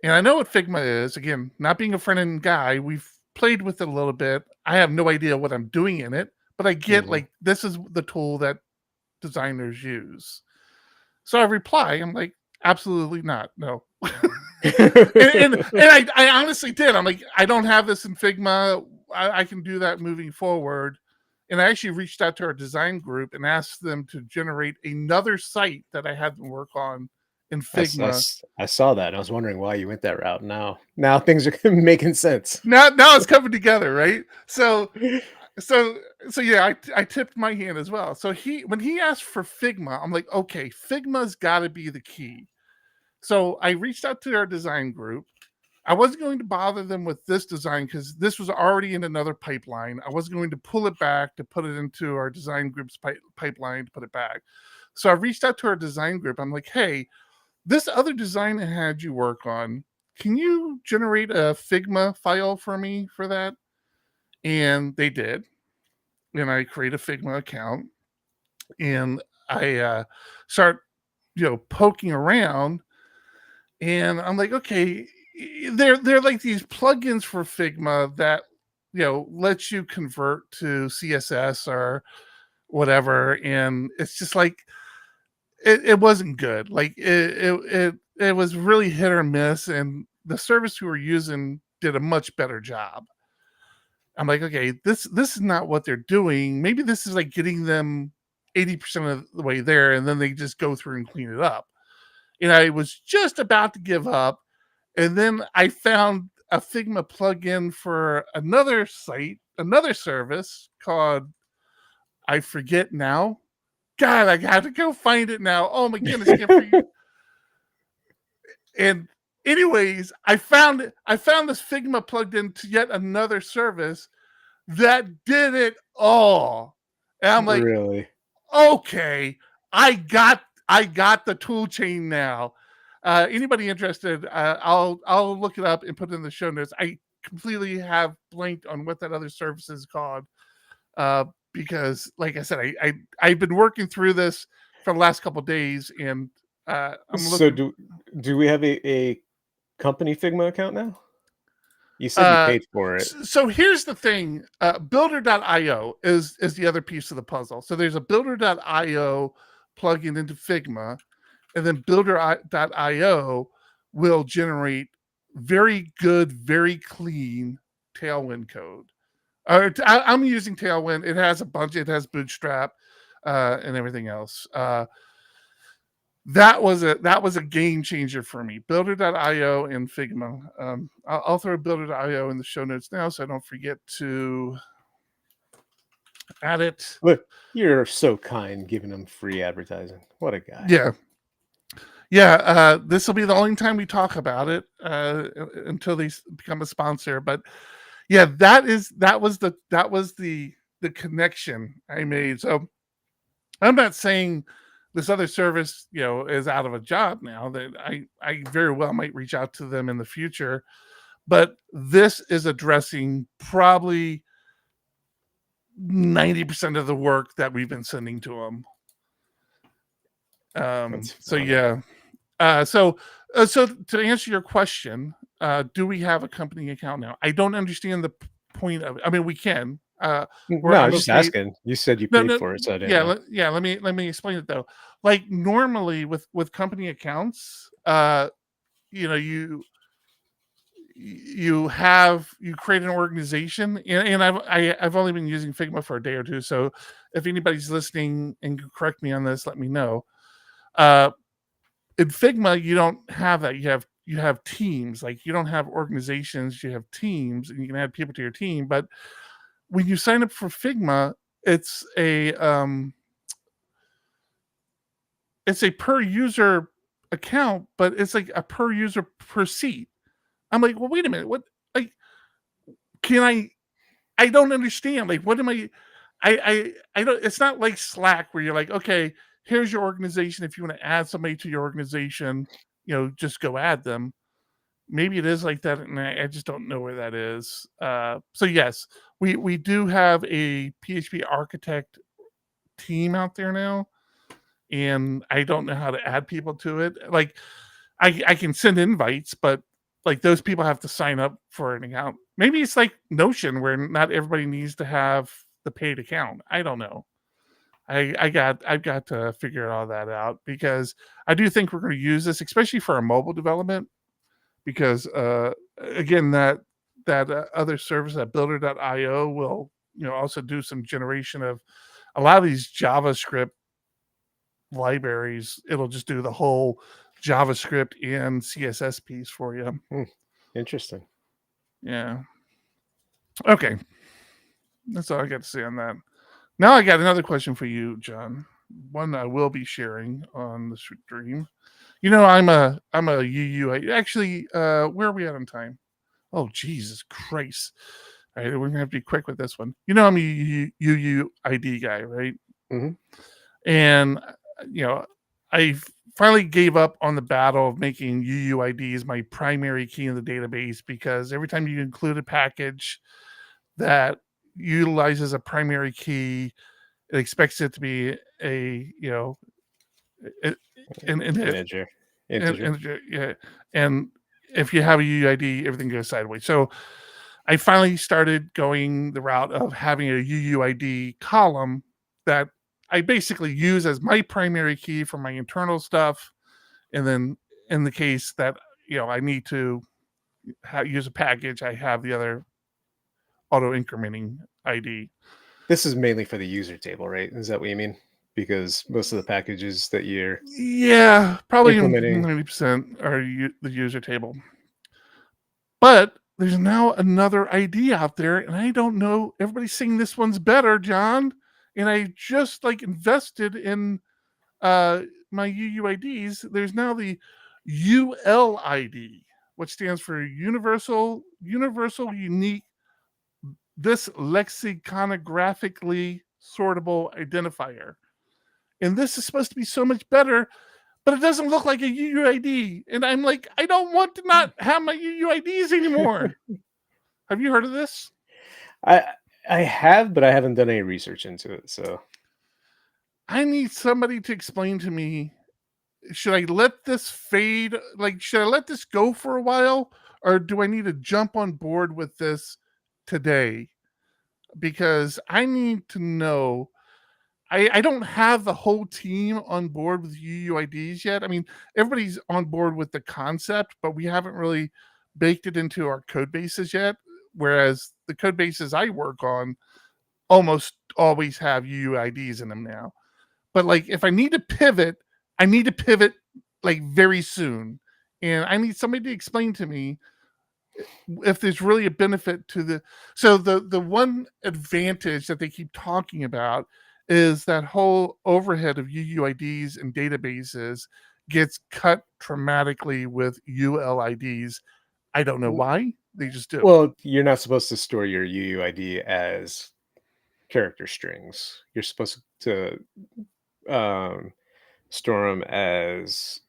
And I know what Figma is. Again, not being a front-end guy, we've played with it a little bit. I have no idea what I'm doing in it, but I get like this is the tool that designers use. So I reply, I'm like, absolutely not. No. and I honestly did. I'm like, I don't have this in Figma. I can do that moving forward. And I actually reached out to our design group and asked them to generate another site that I had them work on in Figma. I saw that. I was wondering why you went that route. Now things are making sense. Now it's coming together, right? So yeah, I tipped my hand as well. So when he asked for Figma, I'm like, okay, Figma's got to be the key. So I reached out to our design group. I wasn't going to bother them with this design because this was already in another pipeline. I wasn't going to pull it back to put it into our design group's pipeline to put it back. So I reached out to our design group. I'm like, hey, this other design I had you work on, can you generate a Figma file for me for that? And they did. And I create a Figma account, and I start, poking around, and I'm like, okay, they're like these plugins for Figma that, lets you convert to CSS or whatever, and it's just like it wasn't good. Like it was really hit or miss, and the service we were using did a much better job. I'm like, okay, this is not what they're doing. Maybe this is like getting them 80% of the way there, and then they just go through and clean it up. And I was just about to give up, and then I found a Figma plugin for another site, another service called, I forget now. God, I got to go find it now. Oh my goodness, I can't forget. And anyways, I found this Figma plugged into yet another service that did it all. And I'm like, Really? okay, I got the tool chain now. Anybody interested? I'll look it up and put it in the show notes. I completely have blanked on what that other service is called, because, like I said, I've been working through this for the last couple of days, and I'm looking. So do we have a company Figma account now? You said you paid for it. So here's the thing. Builder.io is the other piece of the puzzle. So there's a Builder.io plugin into Figma, and then Builder.io will generate very good, very clean Tailwind code. I'm using Tailwind. It has a bunch. It has Bootstrap and everything else. That was a game changer for me. Builder.io and Figma. I'll throw Builder.io in the show notes now, so I don't forget to add it. Look, you're so kind, giving them free advertising. What a guy. Yeah. This will be the only time we talk about it until they become a sponsor. But yeah, that was the connection I made. So I'm not saying this other service, is out of a job now. That I very well might reach out to them in the future, but this is addressing probably 90% of the work that we've been sending to them. So yeah. So to answer your question, do we have a company account now? I don't understand the point of it. I mean, we can. No, I was just asking. You said you paid for it, so I didn't know. Let me explain it though. Like normally with company accounts, you create an organization, and I've only been using Figma for a day or two. So if anybody's listening and can correct me on this, let me know. In Figma, you don't have that. You have teams. Like you don't have organizations. You have teams, and you can add people to your team. But when you sign up for Figma, it's a per user account, but it's like a per user per seat. I'm like, well, wait a minute. What? Like, I don't understand. Like, what am I don't. It's not like Slack where you're like, okay, here's your organization. If you want to add somebody to your organization, just go add them. Maybe it is like that, and I just don't know where that is. So yes, we do have a PHP architect team out there now, and I don't know how to add people to it. Like I can send invites, but like those people have to sign up for an account. Maybe it's like Notion where not everybody needs to have the paid account. I don't know. I've got to figure all that out, because I do think we're going to use this, especially for our mobile development. Because again, that other service, that Builder.io, will also do some generation of a lot of these JavaScript libraries. It'll just do the whole JavaScript and CSS piece for you. Interesting. Yeah. Okay. That's all I got to say on that. Now I got another question for you, John. One I will be sharing on the stream. I'm a UU. Actually, where are we at on time? Oh, Jesus Christ. All right, we're going to have to be quick with this one. I'm a UUID guy, right? Mm-hmm. And I finally gave up on the battle of making UUIDs my primary key in the database, because every time you include a package that utilizes a primary key, it expects it to be a an Integer. yeah, and if you have a UUID, everything goes sideways. So I finally started going the route of having a UUID column that I basically use as my primary key for my internal stuff, and then in the case that I need to use a package, I have the other auto incrementing ID. This is mainly for the user table, right? Is that what you mean? Because most of the packages that you're Probably implementing 90% are the user table. But there's now another ID out there, and I don't know. Everybody's saying this one's better, John. And I just invested in my UUIDs. There's now the ULID, which stands for Universal Unique This Lexiconographically Sortable Identifier. And this is supposed to be so much better, but it doesn't look like a UUID. And I'm like, I don't want to not have my UUIDs anymore. Have you heard of this? I have, but I haven't done any research into it. So I need somebody to explain to me, should I let this fade? Like, should I let this go for a while? Or do I need to jump on board with this today? Because I need to know. I don't have the whole team on board with UUIDs yet. I mean, everybody's on board with the concept, but we haven't really baked it into our code bases yet. Whereas the code bases I work on almost always have UUIDs in them now. But like, if I need to pivot, I need to pivot like very soon. And I need somebody to explain to me if there's really a benefit to the one advantage that they keep talking about is that whole overhead of UUIDs and databases gets cut dramatically with ULIDs. I don't know why. They just do. Well, you're not supposed to store your UUID as character strings. You're supposed to store them as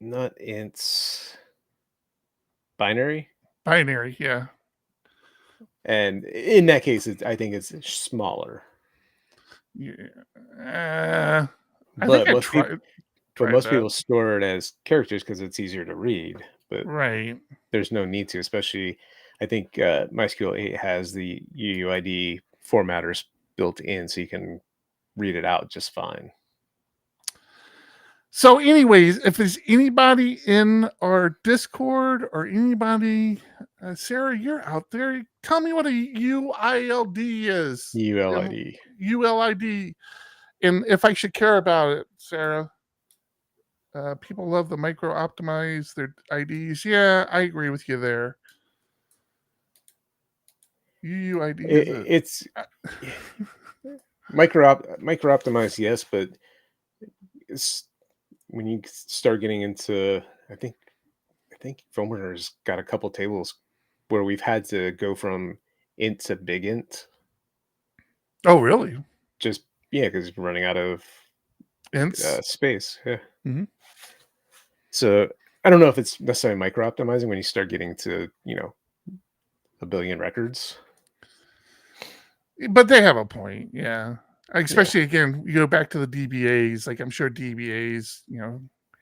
not ints, binary. Binary, yeah. And in that case, I think it's smaller. Yeah. But most people store it as characters because it's easier to read. But right, there's no need to, especially I think MySQL 8 has the UUID formatters built in, so you can read it out just fine. So anyways, if there's anybody in our Discord or anybody, Sarah, you're out there, tell me what a UILD is. ULID. ULID. And if I should care about it, Sarah. People love the micro optimize their IDs. Yeah, I agree with you there. UUID. It's micro optimize, yes, but it's when you start getting into, I think Foamer's got a couple tables where we've had to go from int to big int. Oh, really? Just because you're running out of space. Yeah. Mm-hmm. So I don't know if it's necessarily micro optimizing when you start getting to a billion records. But they have a point, yeah. Especially again, you go back to the DBAs. Like I'm sure DBAs,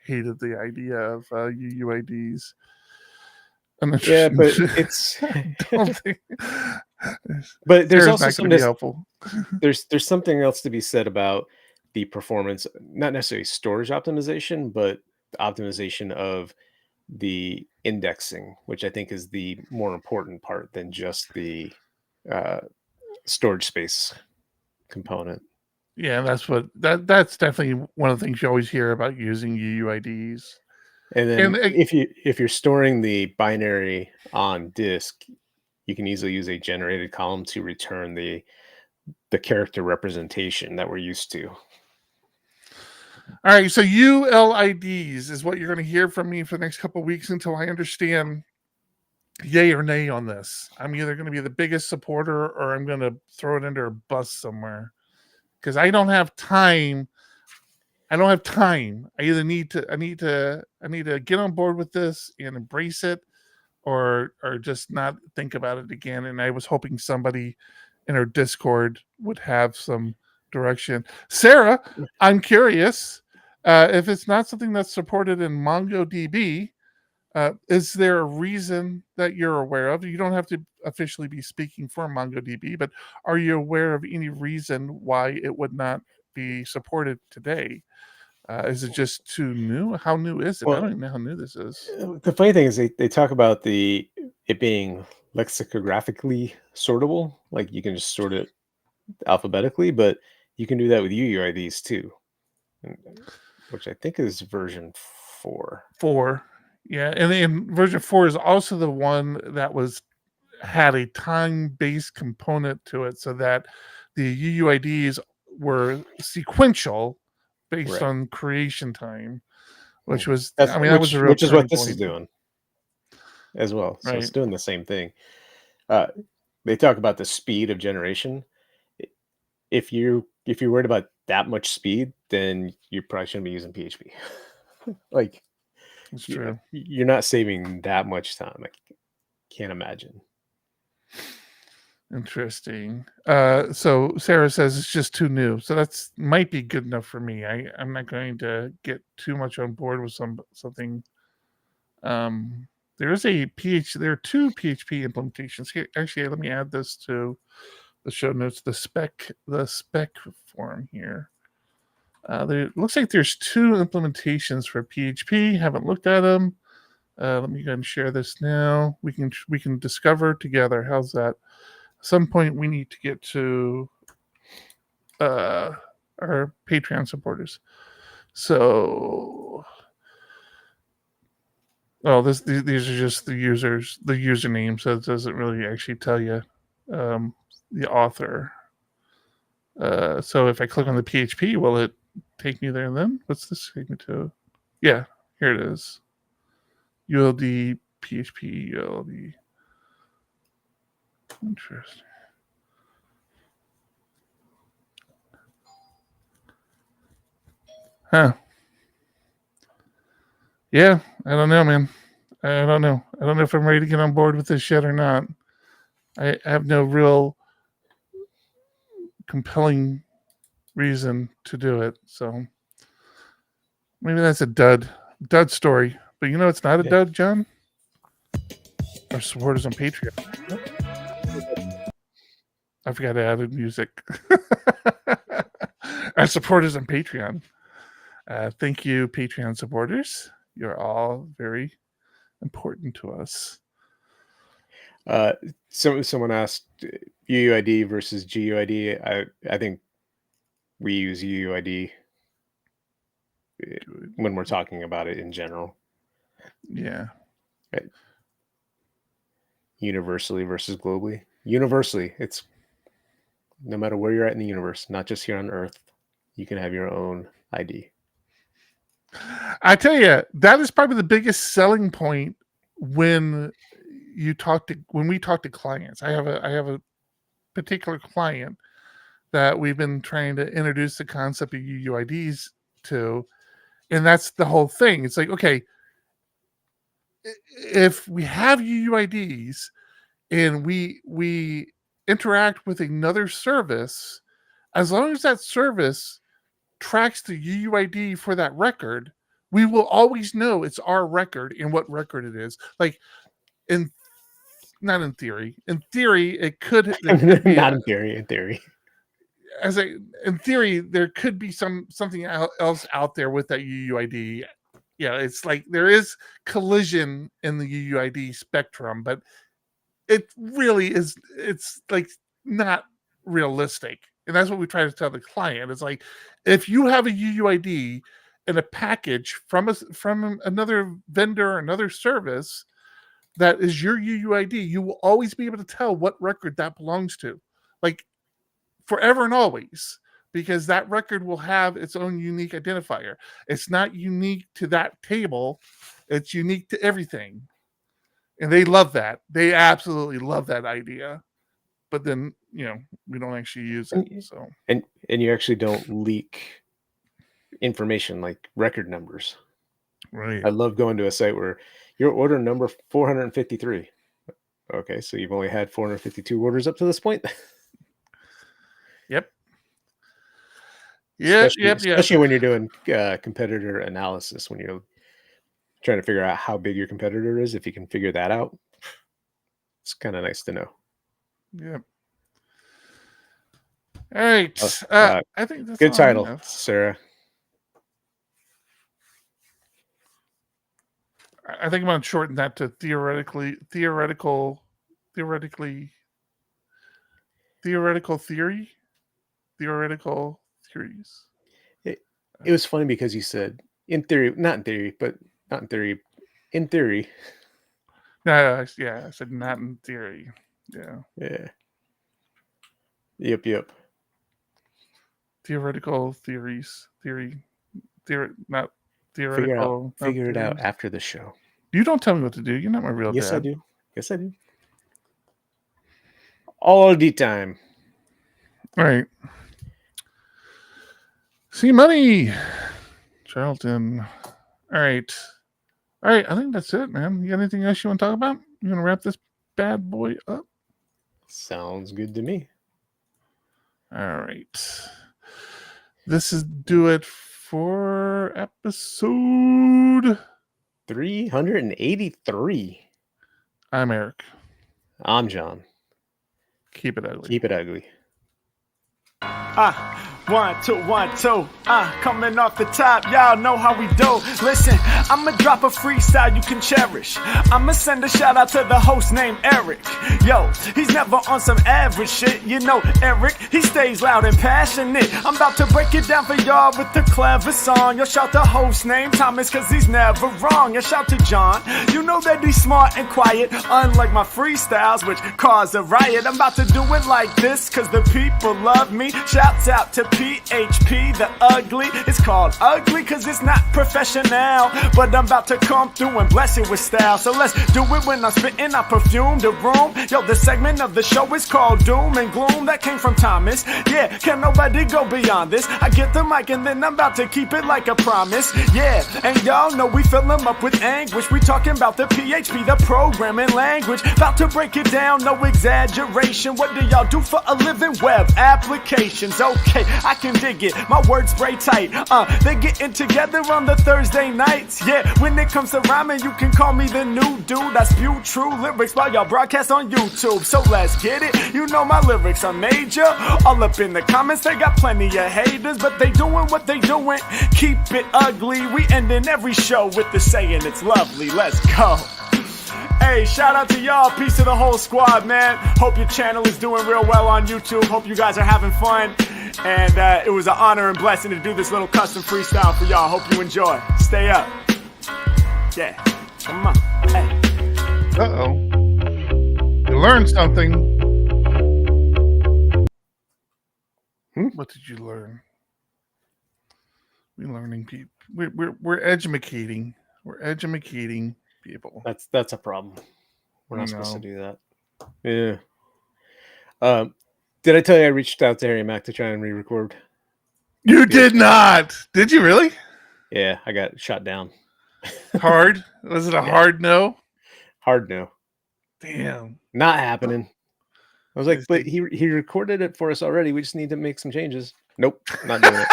hated the idea of UUIDs. Yeah, but it's. But there's also something helpful. There's something else to be said about the performance, not necessarily storage optimization, but the optimization of the indexing, which I think is the more important part than just the storage space component. Yeah, that's definitely one of the things you always hear about using UUIDs. And then if you're storing the binary on disk, you can easily use a generated column to return the character representation that we're used to. All right, so ULIDs is what you're going to hear from me for the next couple of weeks until I understand yay or nay on this. I'm either going to be the biggest supporter or I'm going to throw it under a bus somewhere. because I don't have time. I either need to get on board with this and embrace it, or just not think about it again. And I was hoping somebody in our Discord would have some direction. Sarah, I'm curious if it's not something that's supported in MongoDB. Is there a reason that you're aware of? You don't have to officially be speaking for MongoDB, but are you aware of any reason why it would not be supported today? Is it just too new? How new is it? I don't even know how new this is. The funny thing is they talk about it being lexicographically sortable, like you can just sort it alphabetically, but you can do that with UUIDs too, which I think is version 4. 4. Yeah, and version 4 is also the one that had a time-based component to it, so that the UUIDs were sequential based Right. on creation time, which was Which is what this is doing as well. So it's doing the same thing. They talk about the speed of generation. If you're worried about that much speed, then you probably shouldn't be using PHP. Like, it's true. You're not saving that much time. I can't imagine. Interesting. So Sarah says it's just too new. So that's might be good enough for me. I'm not going to get too much on board with something. There are 2 PHP implementations here. Actually, let me add this to the show notes, the spec form here. It looks like there's 2 implementations for PHP. Haven't looked at them. Let me go ahead and share this now. We can discover together. How's that? At some point, we need to get to our Patreon supporters. So, these are just the username, so it doesn't really actually tell you the author. So if I click on the PHP, will it take me there then? What's this take me to? Yeah, here it is. ULD, PHP, ULD. Interesting. Huh. Yeah, I don't know, man. I don't know if I'm ready to get on board with this yet or not. I have no real compelling reason to do it, so maybe that's a dud story. But it's not a dud, John. Our supporters on Patreon. I forgot to add music. Our supporters on Patreon. Thank you, Patreon supporters. You're all very important to us. Someone asked UUID versus GUID. I think we use UUID when we're talking about it in general. Yeah. Right. Universally versus globally. Universally, it's no matter where you're at in the universe, not just here on Earth, you can have your own ID. I tell you, that is probably the biggest selling point when we talk to clients. I have a particular client that we've been trying to introduce the concept of UUIDs to, and that's the whole thing. It's like, okay, if we have UUIDs and we interact with another service, as long as that service tracks the UUID for that record, we will always know it's our record and what record it is. Like, not in theory. In theory, it could be not in theory. In theory, in theory, there could be something else out there with that UUID. Yeah, it's like there is collision in the UUID spectrum, but it really is. It's like not realistic, and that's what we try to tell the client. It's like, if you have a UUID in a package from another vendor, another service that is your UUID, you will always be able to tell what record that belongs to, like forever and always, because that record will have its own unique identifier. It's not unique to that table, it's unique to everything. And they love that. They absolutely love that idea. but then we don't actually use it. So and you actually don't leak information like record numbers. right. I love going to a site where your order number 453. Okay, so you've only had 452 orders up to this point. Yep. Yeah. Especially when you're doing competitor analysis, when you're trying to figure out how big your competitor is. If you can figure that out, it's kind of nice to know. Yep. All right. I think that's good all I title, have. Sarah. I think I'm going to shorten that to theoretical theories. It was funny because you said in theory, not in theory, but not in theory, in theory. No, I said not in theory. Yeah. Yep. Theoretical theories. Not theoretical. Figure it out after the show. You don't tell me what to do. You're not my real Yes, dad. I do. Yes, I do. All the time. All right. See money. Charlton. All right. I think that's it, man. You got anything else you want to talk about? You want to wrap this bad boy up? Sounds good to me. All right. This is do it for episode 383. I'm Eric. I'm John. Keep it ugly. Keep it ugly. 1, 2, 1, 2. Coming off the top, y'all know how we do. Listen, I'ma drop a freestyle you can cherish. I'ma send a shout out to the host named Eric. Yo, he's never on some average shit. You know, Eric, he stays loud and passionate. I'm about to break it down for y'all with the clever song. Yo, shout the host named Thomas, cause he's never wrong. Yo, shout to John. You know that he's smart and quiet, unlike my freestyles, which cause a riot. I'm about to do it like this, cause the people love me. Shouts out to PHP the Ugly. It's called ugly cause it's not professional, but I'm about to come through and bless it with style. So let's do it when I'm spitting, I perfume the room. Yo, the segment of the show is called Doom and Gloom. That came from Thomas. Yeah, can nobody go beyond this? I get the mic and then I'm about to keep it like a promise. Yeah, and y'all know we fill them up with anguish. We talking about the PHP, the programming language. About to break it down, no exaggeration. What do y'all do for a living? Web applications. Okay, I can dig it. My words spray tight. They're getting together on the Thursday nights. Yeah, when it comes to rhyming, you can call me the new dude. I spew true lyrics while y'all broadcast on YouTube. So let's get it. You know my lyrics are major. All up in the comments, they got plenty of haters, but they doing what they doing. Keep it ugly. We ending every show with the saying it's lovely. Let's go. Hey, shout out to y'all. Peace to the whole squad, man. Hope your channel is doing real well on YouTube. Hope you guys are having fun. And it was an honor and blessing to do this little custom freestyle for y'all. Hope you enjoy. Stay up. Yeah. Come on. Hey. Uh-oh. You learned something. What did you learn? We're learning people. We're educating. We're educating people. That's a problem. We're not supposed to do that. Yeah. Did I tell you I reached out to Harry Mack to try and re-record? You did not. Did you really? Yeah, I got shot down. Hard? Was it a hard no? Hard no. Damn. Not happening. I was like, but he recorded it for us already. We just need to make some changes. Nope, not doing it.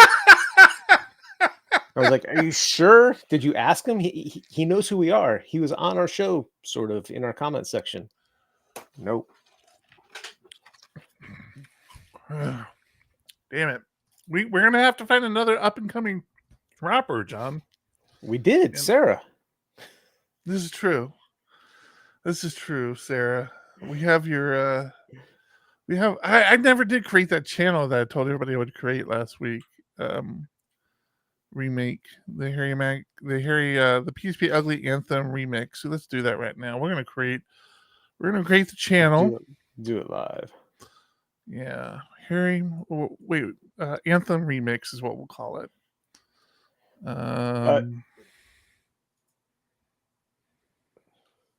I was like, are you sure? Did you ask him? He knows who we are. He was on our show, sort of, in our comment section. Nope. Damn it. We're going to have to find another up-and-coming rapper, John. We did, Sarah. This is true. This is true, Sarah. We have your... I never did create that channel that I told everybody I would create last week. Remake the PHPUgly Anthem remix. So let's do that right now. We're gonna create the channel. Do it live. Yeah, Anthem remix is what we'll call it. Go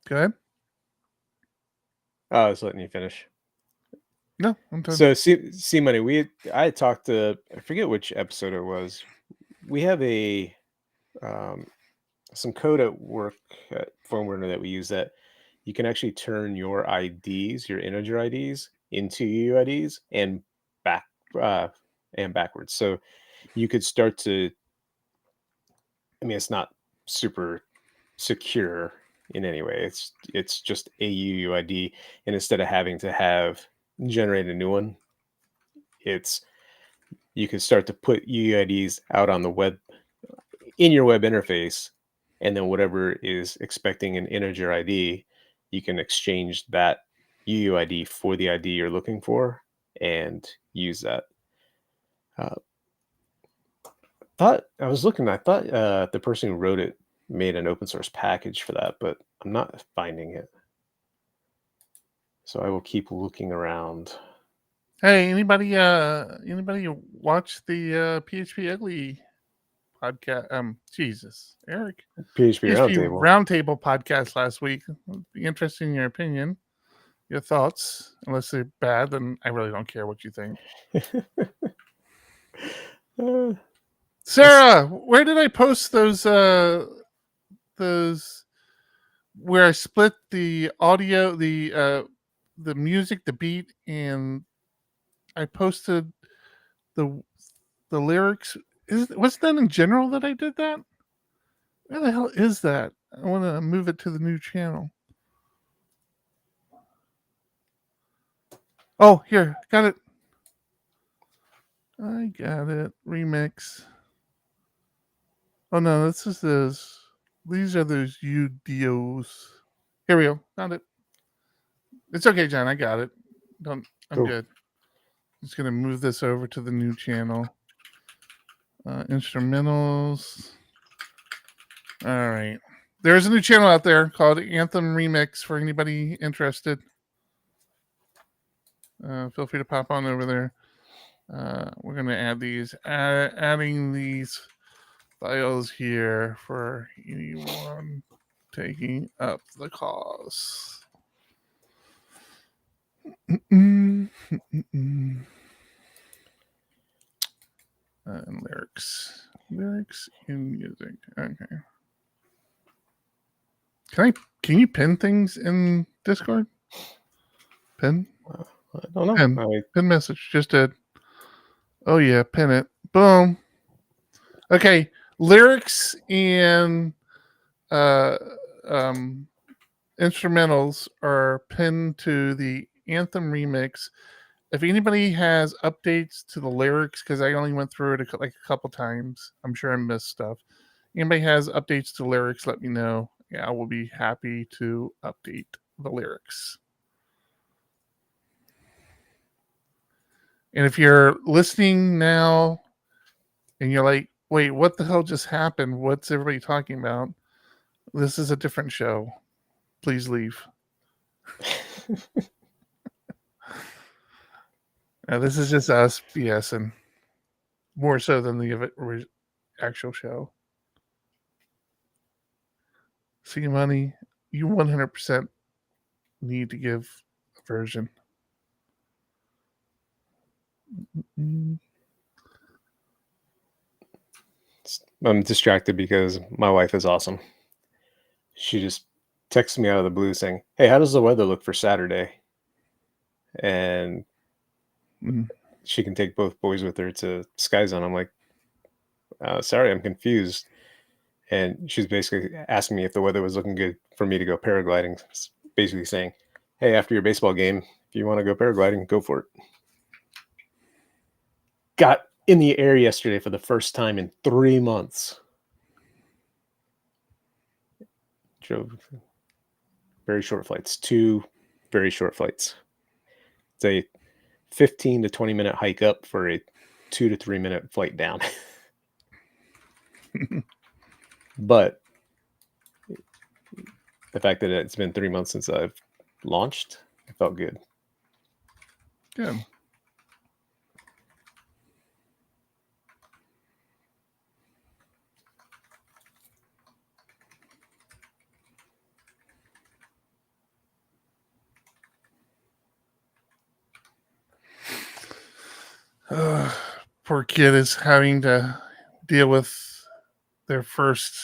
ahead. I was letting you finish. No, I'm done. So C Money, I had talked to, I forget which episode it was. We have some code at work at firmware that we use that you can actually turn your IDs, your integer IDs, into UIDs and back and backwards. So you could start to, I mean, it's not super secure in any way. It's just a UUID, and instead of having to generate a new one, you can start to put UUIDs out on the web in your web interface, and then whatever is expecting an integer ID, you can exchange that UUID for the ID you're looking for and use that. I thought the person who wrote it made an open source package for that, but I'm not finding it. So I will keep looking around. Hey, anybody watch the PHPUgly podcast? Jesus, Eric. PHP Roundtable. Roundtable podcast last week. It'd be interested in your opinion, your thoughts. Unless they're bad, then I really don't care what you think. Sarah, where did I post those where I split the audio, the music, the beat, and I posted the lyrics? Was that in general that I did that? Where the hell is that? I want to move it to the new channel. Oh, here, got it. I got it. Remix. Oh no, this is this. These are those UDOs. Here we go. Found it. It's okay, John. I got it. I'm Cool. good. Just gonna move this over to the new channel. Instrumentals. All right. There's a new channel out there called Anthem Remix for anybody interested. Feel free to pop on over there. We're gonna add these. Adding these files here for anyone taking up the cause. And lyrics in music. Okay. Can you pin things in Discord? Pin? I don't know. Pin message. Just did. Oh yeah, pin it. Boom. Okay. Lyrics and instrumentals are pinned to the Anthem remix. If anybody has updates to the lyrics, because I only went through it a couple times, I'm sure I missed stuff. Anybody has updates to lyrics, let me know. Yeah, I will be happy to update the lyrics. And if you're listening now and you're like, wait, what the hell just happened? What's everybody talking about? This is a different show. Please leave. This is just us BSing. More so than the actual show. See, money, you 100% need to give a version. I'm distracted because my wife is awesome. She just texted me out of the blue saying, "Hey, how does the weather look for Saturday?" And she can take both boys with her to Sky Zone. I'm like, sorry, I'm confused. And she's basically asking me if the weather was looking good for me to go paragliding. Basically saying, hey, after your baseball game, if you want to go paragliding, go for it. Got in the air yesterday for the first time in 3 months. Drove very short flights, 2 very short flights. It's a 15 to 20 minute hike up for a 2 to 3 minute flight down. But the fact that it's been 3 months since I've launched, it felt good. Good. Poor kid is having to deal with their first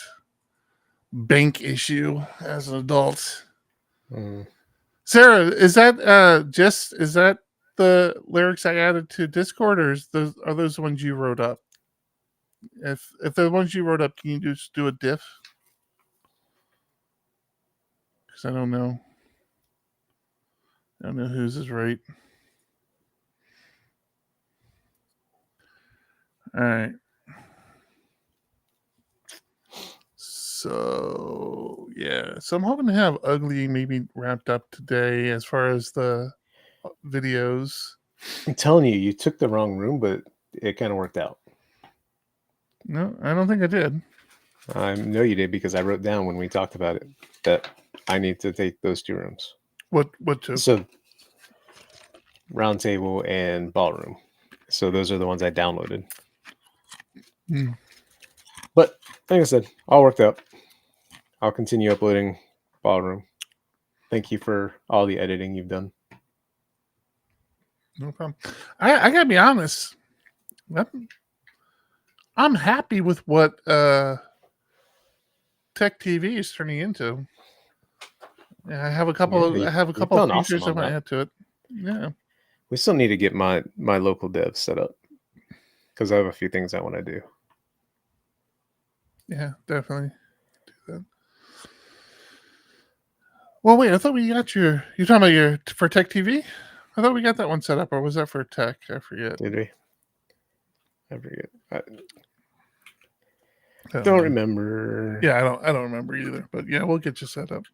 bank issue as an adult. Mm. Sarah, is that is that the lyrics I added to Discord, or are those the ones you wrote up? If they're the ones you wrote up, can you just do a diff? Because I don't know. I don't know whose is right. All right. So yeah, so I'm hoping to have Ugly maybe wrapped up today as far as the videos. I'm telling you, you took the wrong room, but it kind of worked out. No, I don't think I did. I know you did because I wrote down when we talked about it that I need to take those 2 rooms. What two? So round table and ballroom. So those are the ones I downloaded. Hmm. But like I said, all worked out. I'll continue uploading ballroom. Thank you for all the editing you've done. No problem. I gotta be honest. I'm happy with what Tech TV is turning into. I have a couple Yeah, of you've done features awesome I on want to that. add to it. Yeah. We still need to get my local dev set up because I have a few things I want to do. Yeah, definitely do that. Well, wait, I thought we got you're talking about your for Tech TV? I thought we got that one set up, or was that for Tech? I forget. Did we? I forget. I I don't know. remember. Yeah, I don't remember either. But yeah, we'll get you set up.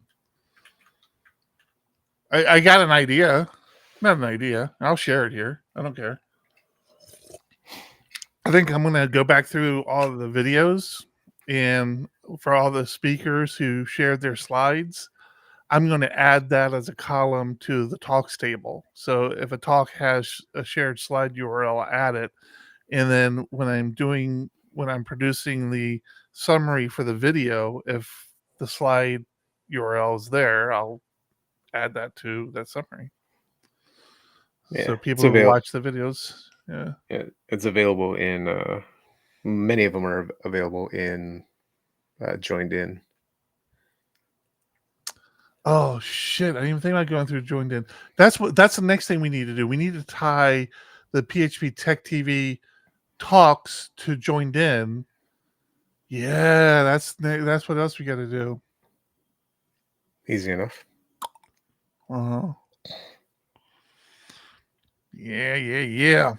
I got an idea. Not an idea. I'll share it here. I don't care. I think I'm gonna go back through all of the videos, and for all the speakers who shared their slides, I'm going to add that as a column to the talks table. So if a talk has a shared slide URL, I'll add it. And then when I'm producing the summary for the video, if the slide URL is there, I'll add that to that summary. Yeah, So it's people who watch the videos, yeah. It's available in many of them are available in joined in. Oh shit! I didn't even think about going through joined in. That's the next thing we need to do. We need to tie the PHP Tech TV talks to joined in. Yeah, that's what else we got to do. Easy enough. Uh-huh. Yeah.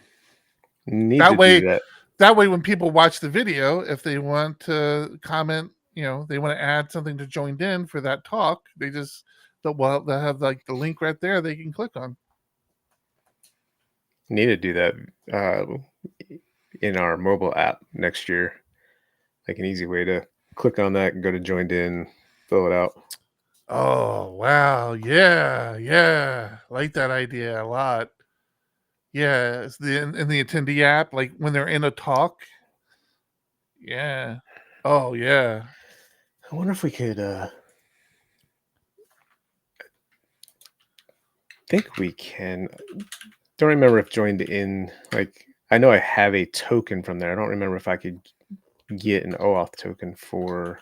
Need That to way, do that. that way, when people watch the video, if they want to comment, they want to add something to joined in for that talk, they'll have like the link right there they can click on. Need to do that in our mobile app next year. Like an easy way to click on that and go to joined in, fill it out. Oh wow, yeah, like that idea a lot. Yeah, it's in the attendee app, like when they're in a talk. Yeah. Oh yeah. I wonder if we could. Think we can. Don't remember if joined in. Like I know I have a token from there. I don't remember if I could get an OAuth token for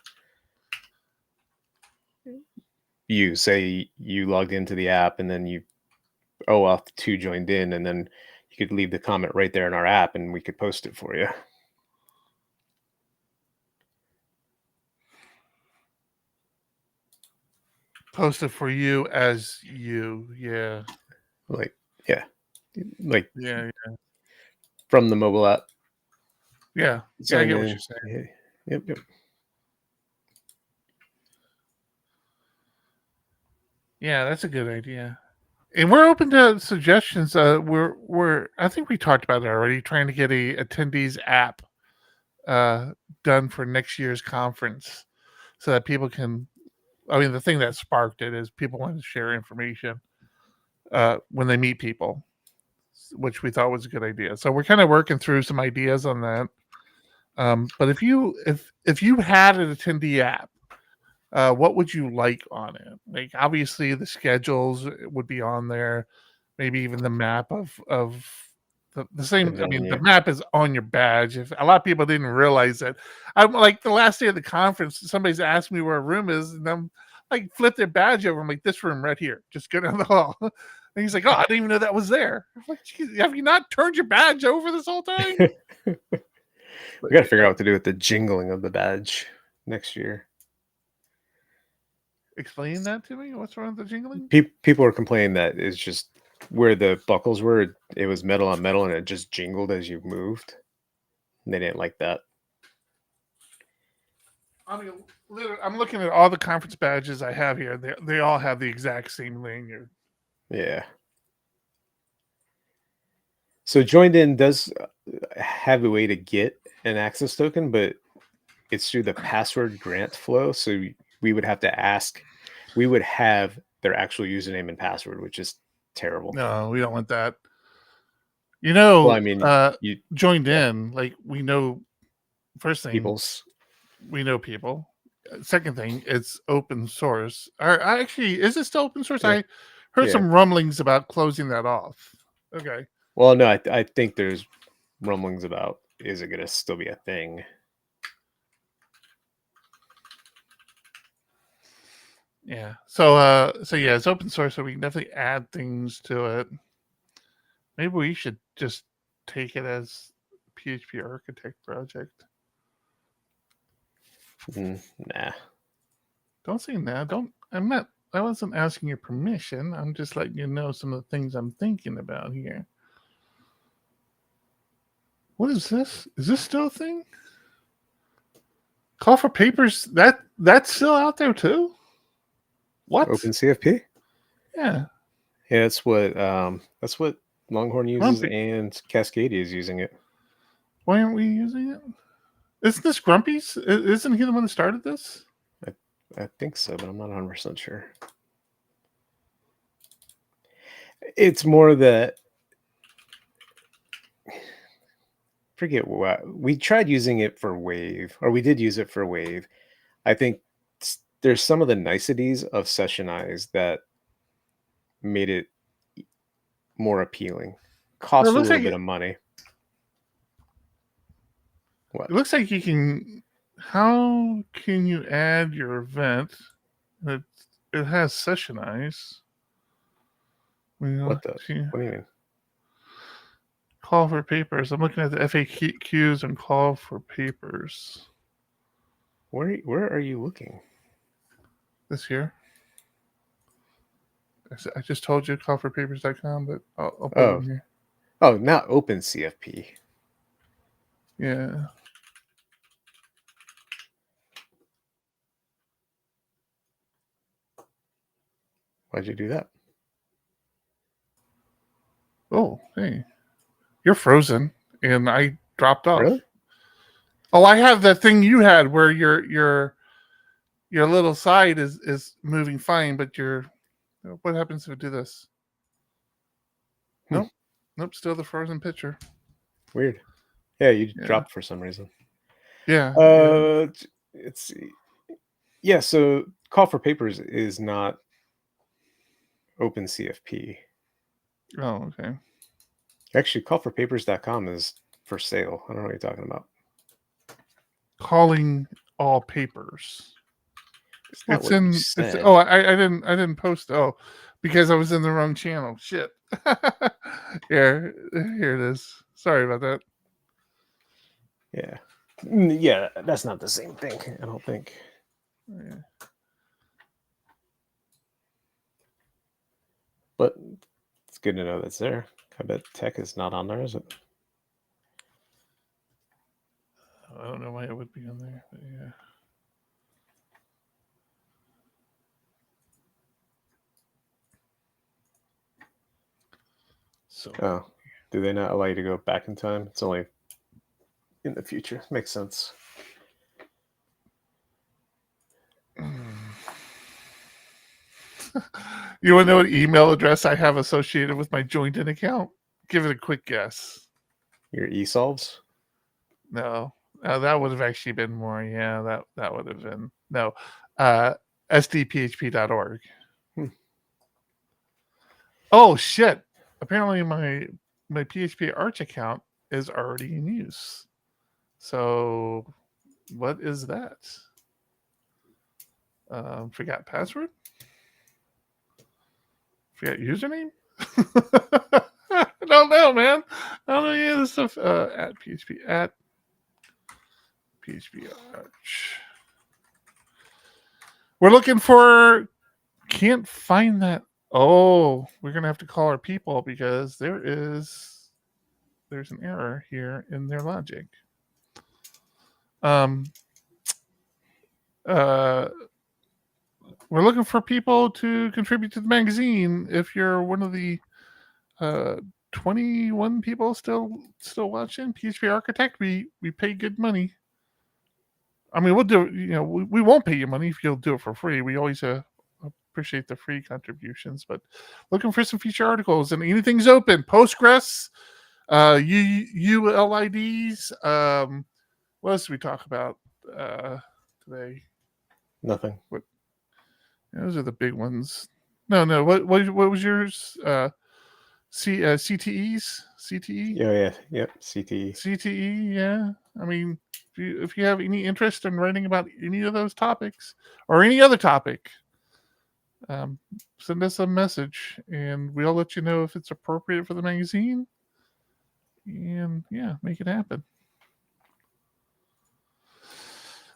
you. Say you logged into the app and then you OAuth to joined in, and then you could leave the comment right there in our app, and we could post it for you. Post it for you as you. Yeah. Like yeah, like Yeah. from the mobile app. Yeah. Yeah, I get what you're saying. Yep. Yeah, that's a good idea. And we're open to suggestions. We're I think we talked about it already, trying to get a attendees app done for next year's conference so that people can the thing that sparked it is people want to share information when they meet people, which we thought was a good idea. So we're kind of working through some ideas on that. But if you had an attendee app, what would you like on it? Like obviously the schedules would be on there, maybe even the map of the same. Put it I on mean, the you. map is on your badge. If a lot of people didn't realize that, I'm like the last day of the conference, somebody's asked me where a room is, and I'm like, flip their badge over. I'm like, this room right here. Just go down the hall. And he's like, oh, I didn't even know that was there. I'm like, have you not turned your badge over this whole time? We got to figure out what to do with the jingling of the badge next year. Explain that to me. What's wrong with the jingling? People are complaining that it's just where the buckles were. It was metal on metal, and it just jingled as you moved. And they didn't like that. I mean, literally, I'm looking at all the conference badges I have here. They all have the exact same lanyard. Yeah. So joined in does have a way to get an access token, but it's through the password grant flow. So we would have to ask, we would have their actual username and password, which is terrible. No, we don't want that. You know, Well, I mean, you joined in, like we know. First thing, people's. we know people. Second thing, it's open source. Actually, is it still open source? Yeah. I heard Yeah. some rumblings about closing that off. Okay. Well, no, I think there's rumblings about, is it going to still be a thing? Yeah. So yeah, it's open source, so we can definitely add things to it. Maybe we should just take it as PHP Architect project. Nah. Don't say nah. I wasn't asking your permission. I'm just letting you know some of the things I'm thinking about here. What is this? Is this still a thing? Call for papers. That's still out there too. What? OpenCFP? Yeah. Yeah, that's what Longhorn uses, and Cascadia is using it. Why aren't we using it? Isn't this Grumpy's? Isn't he the one that started this? I think so, but I'm not 100% sure. It's more that, forget what, we tried using it for Wave, or we did use it for Wave. I think there's some of the niceties of Sessionize that made it more appealing. Cost a little bit of money. What? It looks like you can. How can you add your event? It has Sessionize. What do you mean? Call for papers. I'm looking at the FAQs and call for papers. Where are you looking? This here. I just told you callforpapers.com, but I'll put it in here. Oh, not OpenCFP. Yeah. Why'd you do that? Oh, hey. You're frozen, and I dropped off. Really? Oh, I have that thing you had where your little side is moving fine, but what happens if I do this? Nope. Still the frozen picture. Weird. Yeah, you dropped for some reason. Yeah. Let's see. Yeah, so Call for Papers is not OpenCFP. Oh, okay. Actually, callforpapers.com is for sale. I don't know what you're talking about. Calling all papers. It's in. I didn't post. Oh, because I was in the wrong channel. Shit. Here it is. Sorry about that. Yeah. Yeah, that's not the same thing, I don't think. Yeah. But it's good to know that's there. I bet Tek is not on there, is it? I don't know why it would be on there, but yeah. So, do they not allow you to go back in time? It's only in the future. Makes sense. You want to know what email address I have associated with my joined in account? Give it a quick guess. Your eSolves? No. That would have actually been more. Yeah, that would have been. No. sdphp.org. Oh, shit. Apparently my my PHP Arch account is already in use. So what is that? Forgot password? Forgot username? I don't know, man. I don't know any of this stuff. At PHP Arch. We're looking for. Can't find that. Oh, we're gonna have to call our people because there's an error here in their logic. We're looking for people to contribute to the magazine. If you're one of the 21 people still watching PHP Architect, we pay good money. I mean, we'll do. We won't pay you money if you'll do it for free. We always appreciate the free contributions, but looking for some feature articles and anything's open. Postgres, ULIDs. What else did we talk about today? Nothing. Those are the big ones. No. What was yours? CTEs? CTE? Yep. CTE. CTE, yeah. I mean, if you have any interest in writing about any of those topics or any other topic, send us a message and we'll let you know if it's appropriate for the magazine. And yeah, make it happen.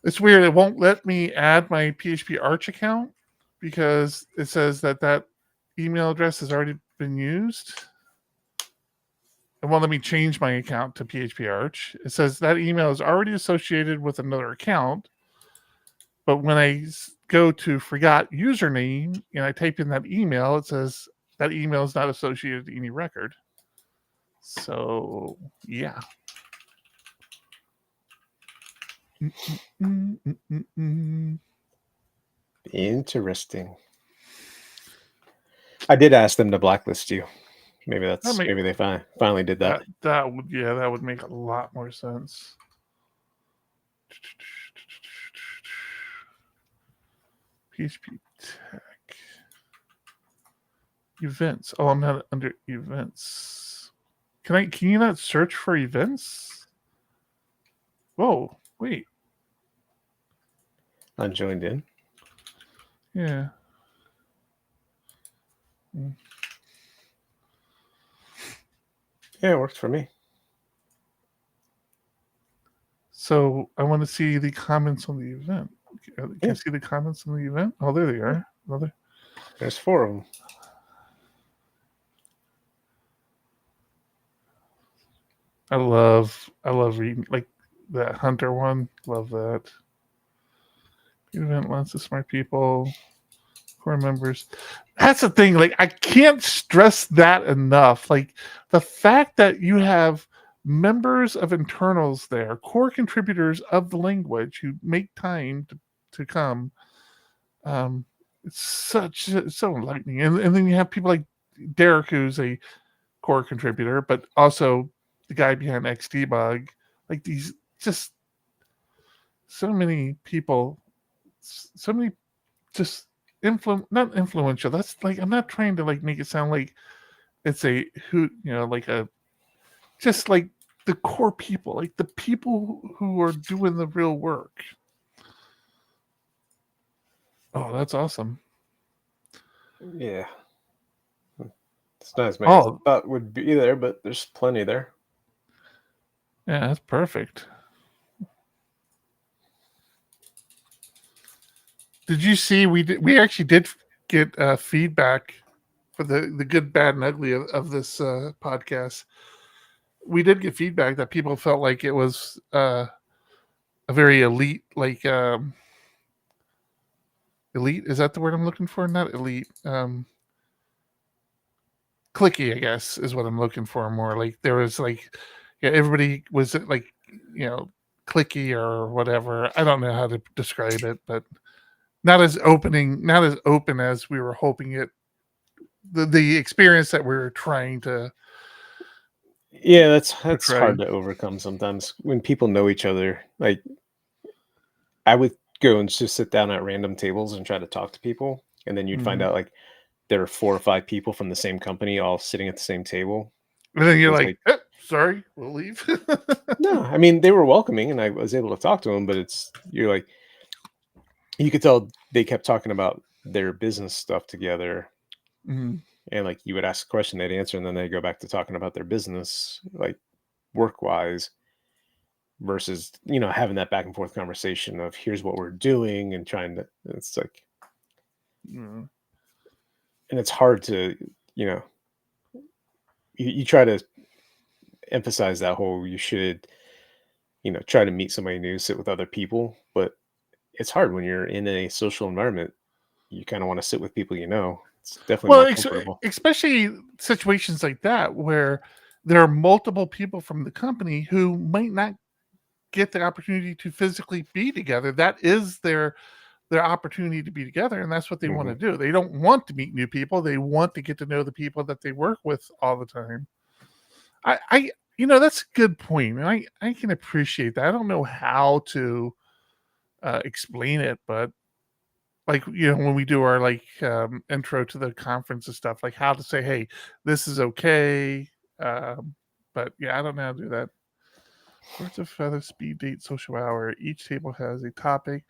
It's weird. It won't let me add my PHP Arch account because it says that email address has already been used. It won't let me change my account to PHP Arch. It says that email is already associated with another account. But when I go to forgot username and I type in that email, it says that email is not associated to any record. So, yeah. Interesting. I did ask them to blacklist you. Maybe maybe they finally did that. That would make a lot more sense. PHP Tech events. Oh, I'm not under events. Can you not search for events? Whoa, wait. Unjoined in. Yeah. Yeah, it works for me. So I want to see the comments on the event. Can you see the comments on the event? Oh, there they are. There's 4 of them. I love reading like that Hunter one. Love that. The event, lots of smart people, core members. That's the thing. Like, I can't stress that enough. Like, the fact that you have members of internals there, core contributors of the language who make time to come. It's so enlightening. And then you have people like Derek, who's a core contributor, but also the guy behind XDebug. Like, these just so many people, so many just not influential. That's like, I'm not trying to like make it sound like it's just like the core people, like the people who are doing the real work. Oh, that's awesome. Yeah. It's not as many as I thought would be there, but there's plenty there. Yeah, that's perfect. Did you see we actually did get feedback for the good, bad, and ugly of this podcast. We did get feedback that people felt like it was a very elite, like elite. Is that the word I'm looking for? Not elite. Clicky, I guess, is what I'm looking for more. Like, there was like, yeah, everybody was like, clicky or whatever. I don't know how to describe it, but not as open as we were hoping it. The experience that we're trying to. Yeah, that's hard to overcome sometimes when people know each other. Like, I would go and just sit down at random tables and try to talk to people, and then you'd find out like there are 4 or 5 people from the same company all sitting at the same table. And then you're It's like, sorry, we'll leave. no, I mean, they were welcoming and I was able to talk to them, but you're like, you could tell they kept talking about their business stuff together. Mhm. And like you would ask a question, they'd answer, and then they go back to talking about their business, like work wise, versus, having that back and forth conversation of here's what we're doing and it's like, Mhm. and it's hard to, you try to emphasize that whole, you should, try to meet somebody new, sit with other people, but it's hard when you're in a social environment. You kind of want to sit with people, it's definitely Well, more comfortable. especially situations like that where there are multiple people from the company who might not get the opportunity to physically be together. That is their opportunity to be together, and that's what they want to do. They don't want to meet new people. They want to get to know the people that they work with all the time. I that's a good point, and I can appreciate that. I don't know how to explain it, but like, when we do our intro to the conference and stuff, like how to say, hey, this is okay. But yeah, I don't know how to do that. Birds of feather, speed date, social hour. Each table has a topic,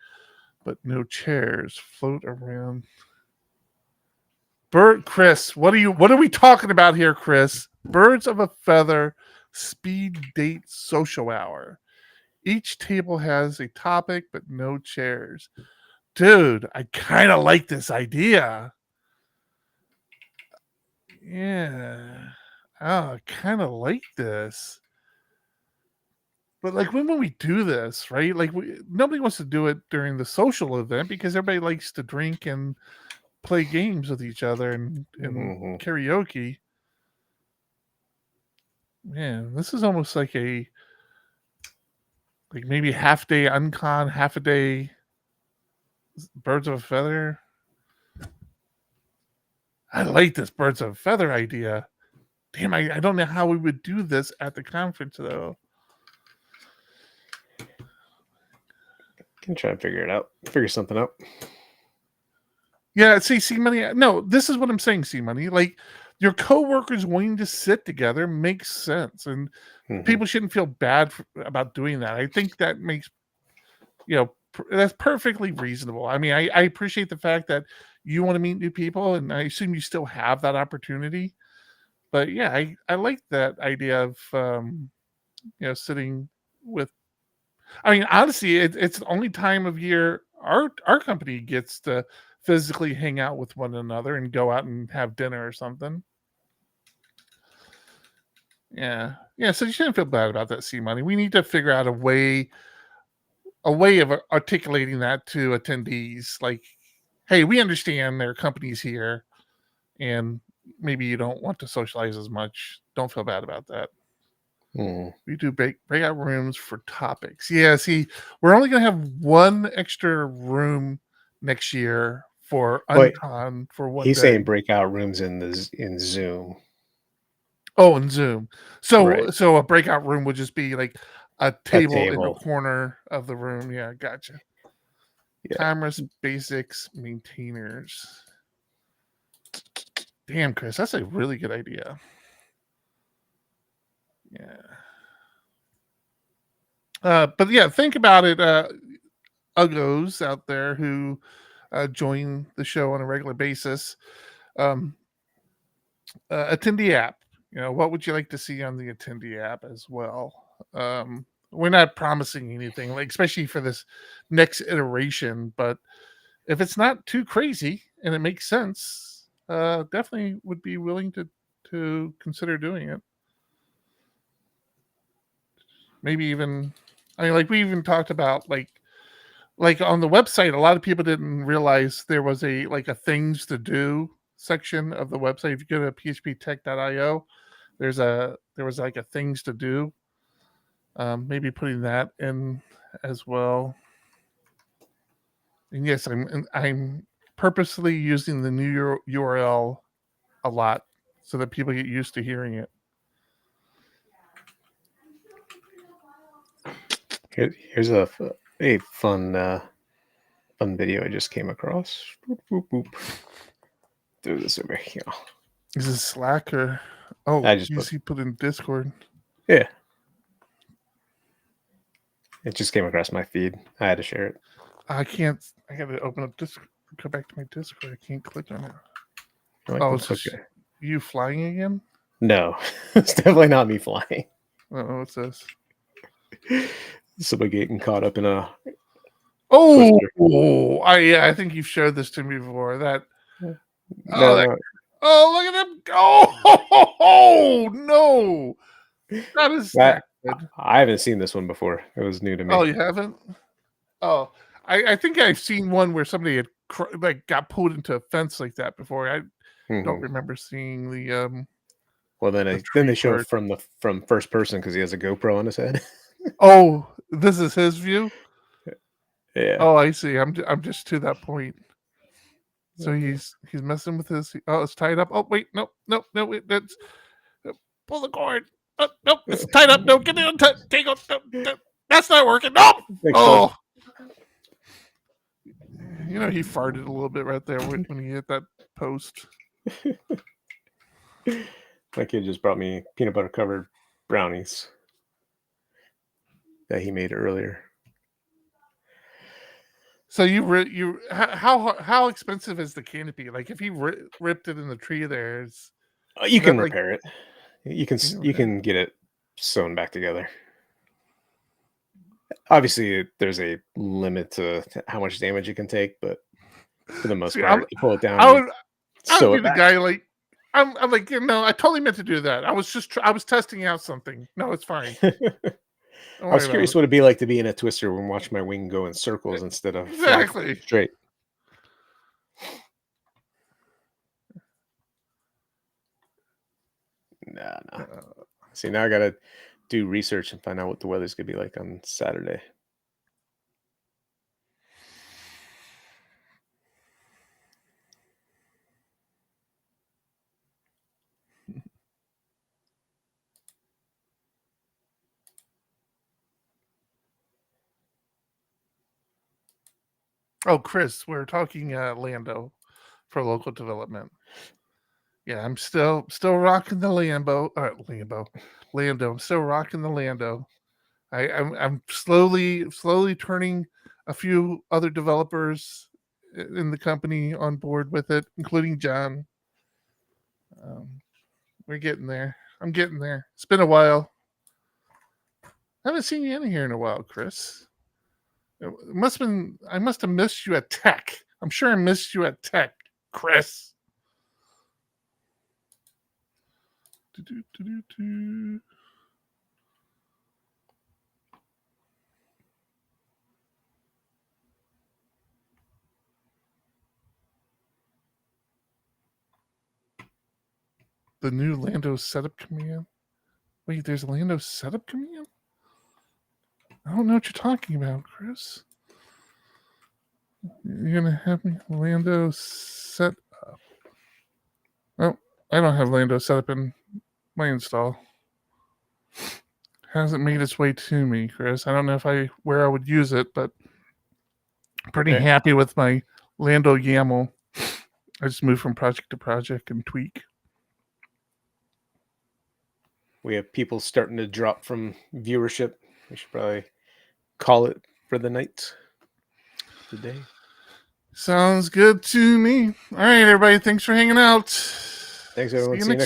but no chairs. Float around. Chris, what are we talking about here, Chris? Birds of a feather, speed date, social hour. Each table has a topic, but no chairs. Dude, I kind of like this idea. Yeah. Oh, I kind of like this. But like when we do this, right? Like nobody wants to do it during the social event because everybody likes to drink and play games with each other and karaoke. Man, this is almost like maybe half day uncon, half a day birds of a feather. I like this birds of a feather idea. Damn, I don't know how we would do this at the conference though. Can try and figure something out. Yeah, see, C-Money. No, this is what I'm saying, C-Money. Like, your coworkers wanting to sit together makes sense, and people shouldn't feel bad about doing that. I think that makes, that's perfectly reasonable. I mean, I appreciate the fact that you want to meet new people, and I assume you still have that opportunity. But yeah, I like that idea of, sitting with. I mean, honestly, it's the only time of year our company gets to physically hang out with one another and go out and have dinner or something. Yeah. So you shouldn't feel bad about that, C-Money. We need to figure out a way of articulating that to attendees. Like, hey, we understand there are companies here, and maybe you don't want to socialize as much. Don't feel bad about that. We do breakout rooms for topics. Yeah, see, we're only going to have one extra room next year for Uncon for one He's day. saying breakout rooms in Zoom. Oh, in Zoom. So Right. so a breakout room would just be like a table in the corner of the room. Yeah, gotcha. Yeah. Cameras, basics, maintainers. Damn, Chris, that's a really good idea. Yeah. But yeah, think about it. Uggos out there who join the show on a regular basis. Attendee app. What would you like to see on the attendee app as well? We're not promising anything, like especially for this next iteration, but if it's not too crazy and it makes sense, definitely would be willing to consider doing it. Maybe even, I mean, like we even talked about like on the website, a lot of people didn't realize there was a things to do section of the website. If you go to phptech.io, there was like a things to do. Maybe putting that in as well. And yes, I'm purposely using the new URL a lot so that people get used to hearing it. Here's a fun video I just came across. Boop, boop, boop. Throw this over here. Is this Slack or Oh, I just you put in Discord. Yeah. It just came across my feed. I had to share it. I can't. I got to open up Discord. Go back to my Discord. I can't click on it. Oh, It's just you flying again? No, it's definitely not me flying. Oh, what's this? Somebody getting caught up in a. Oh, I think you've showed this to me before. That. No, Oh, look at him go! Oh, no, that is not good. I haven't seen this one before. It was new to me. Oh, you haven't? Oh, I think I've seen one where somebody had got pulled into a fence like that before. I don't remember seeing the. Well, then they show it from first person because he has a GoPro on his head. Oh, this is his view. Yeah. Oh, I see. I'm just to that point. So he's messing with his. Oh, it's tied up. Oh wait, no. Wait, that's pull the cord. Oh, nope, it's tied up. No, get it untied. Take off. No, that's not working. Nope. Oh, you know he farted a little bit right there when he hit that post. My kid just brought me peanut butter covered brownies that he made earlier. So how expensive is the canopy? Like if he ripped it in the tree, You can repair it. You can get it sewn back together. Obviously, there's a limit to how much damage it can take, but for the most part, you pull it down. I would be the guy like I'm like I totally meant to do that. I was testing out something. No, it's fine. I was curious what it'd be like to be in a twister and watch my wing go in circles instead of straight. Nah. See, now I gotta do research and find out what the weather's gonna be like on Saturday. Oh, Chris, we're talking Lando for local development. Yeah, I'm still rocking the Lando. I'm still rocking the Lando. I'm slowly turning a few other developers in the company on board with it, including John. We're getting there. I'm getting there. It's been a while. I haven't seen you in here in a while, Chris. I must have missed you at Tech. I'm sure I missed you at Tech, Chris. The new Lando setup command. Wait, there's a Lando setup command? I don't know what you're talking about, Chris. You're gonna have me Lando set up. Oh, I don't have Lando set up in my install. Hasn't made its way to me, Chris. I don't know where I would use it, but I'm pretty happy with my Lando YAML. I just move from project to project and tweak. We have people starting to drop from viewership. We should probably call it for the night today. Sounds good to me. All right, everybody. Thanks for hanging out. Thanks, everyone. See you next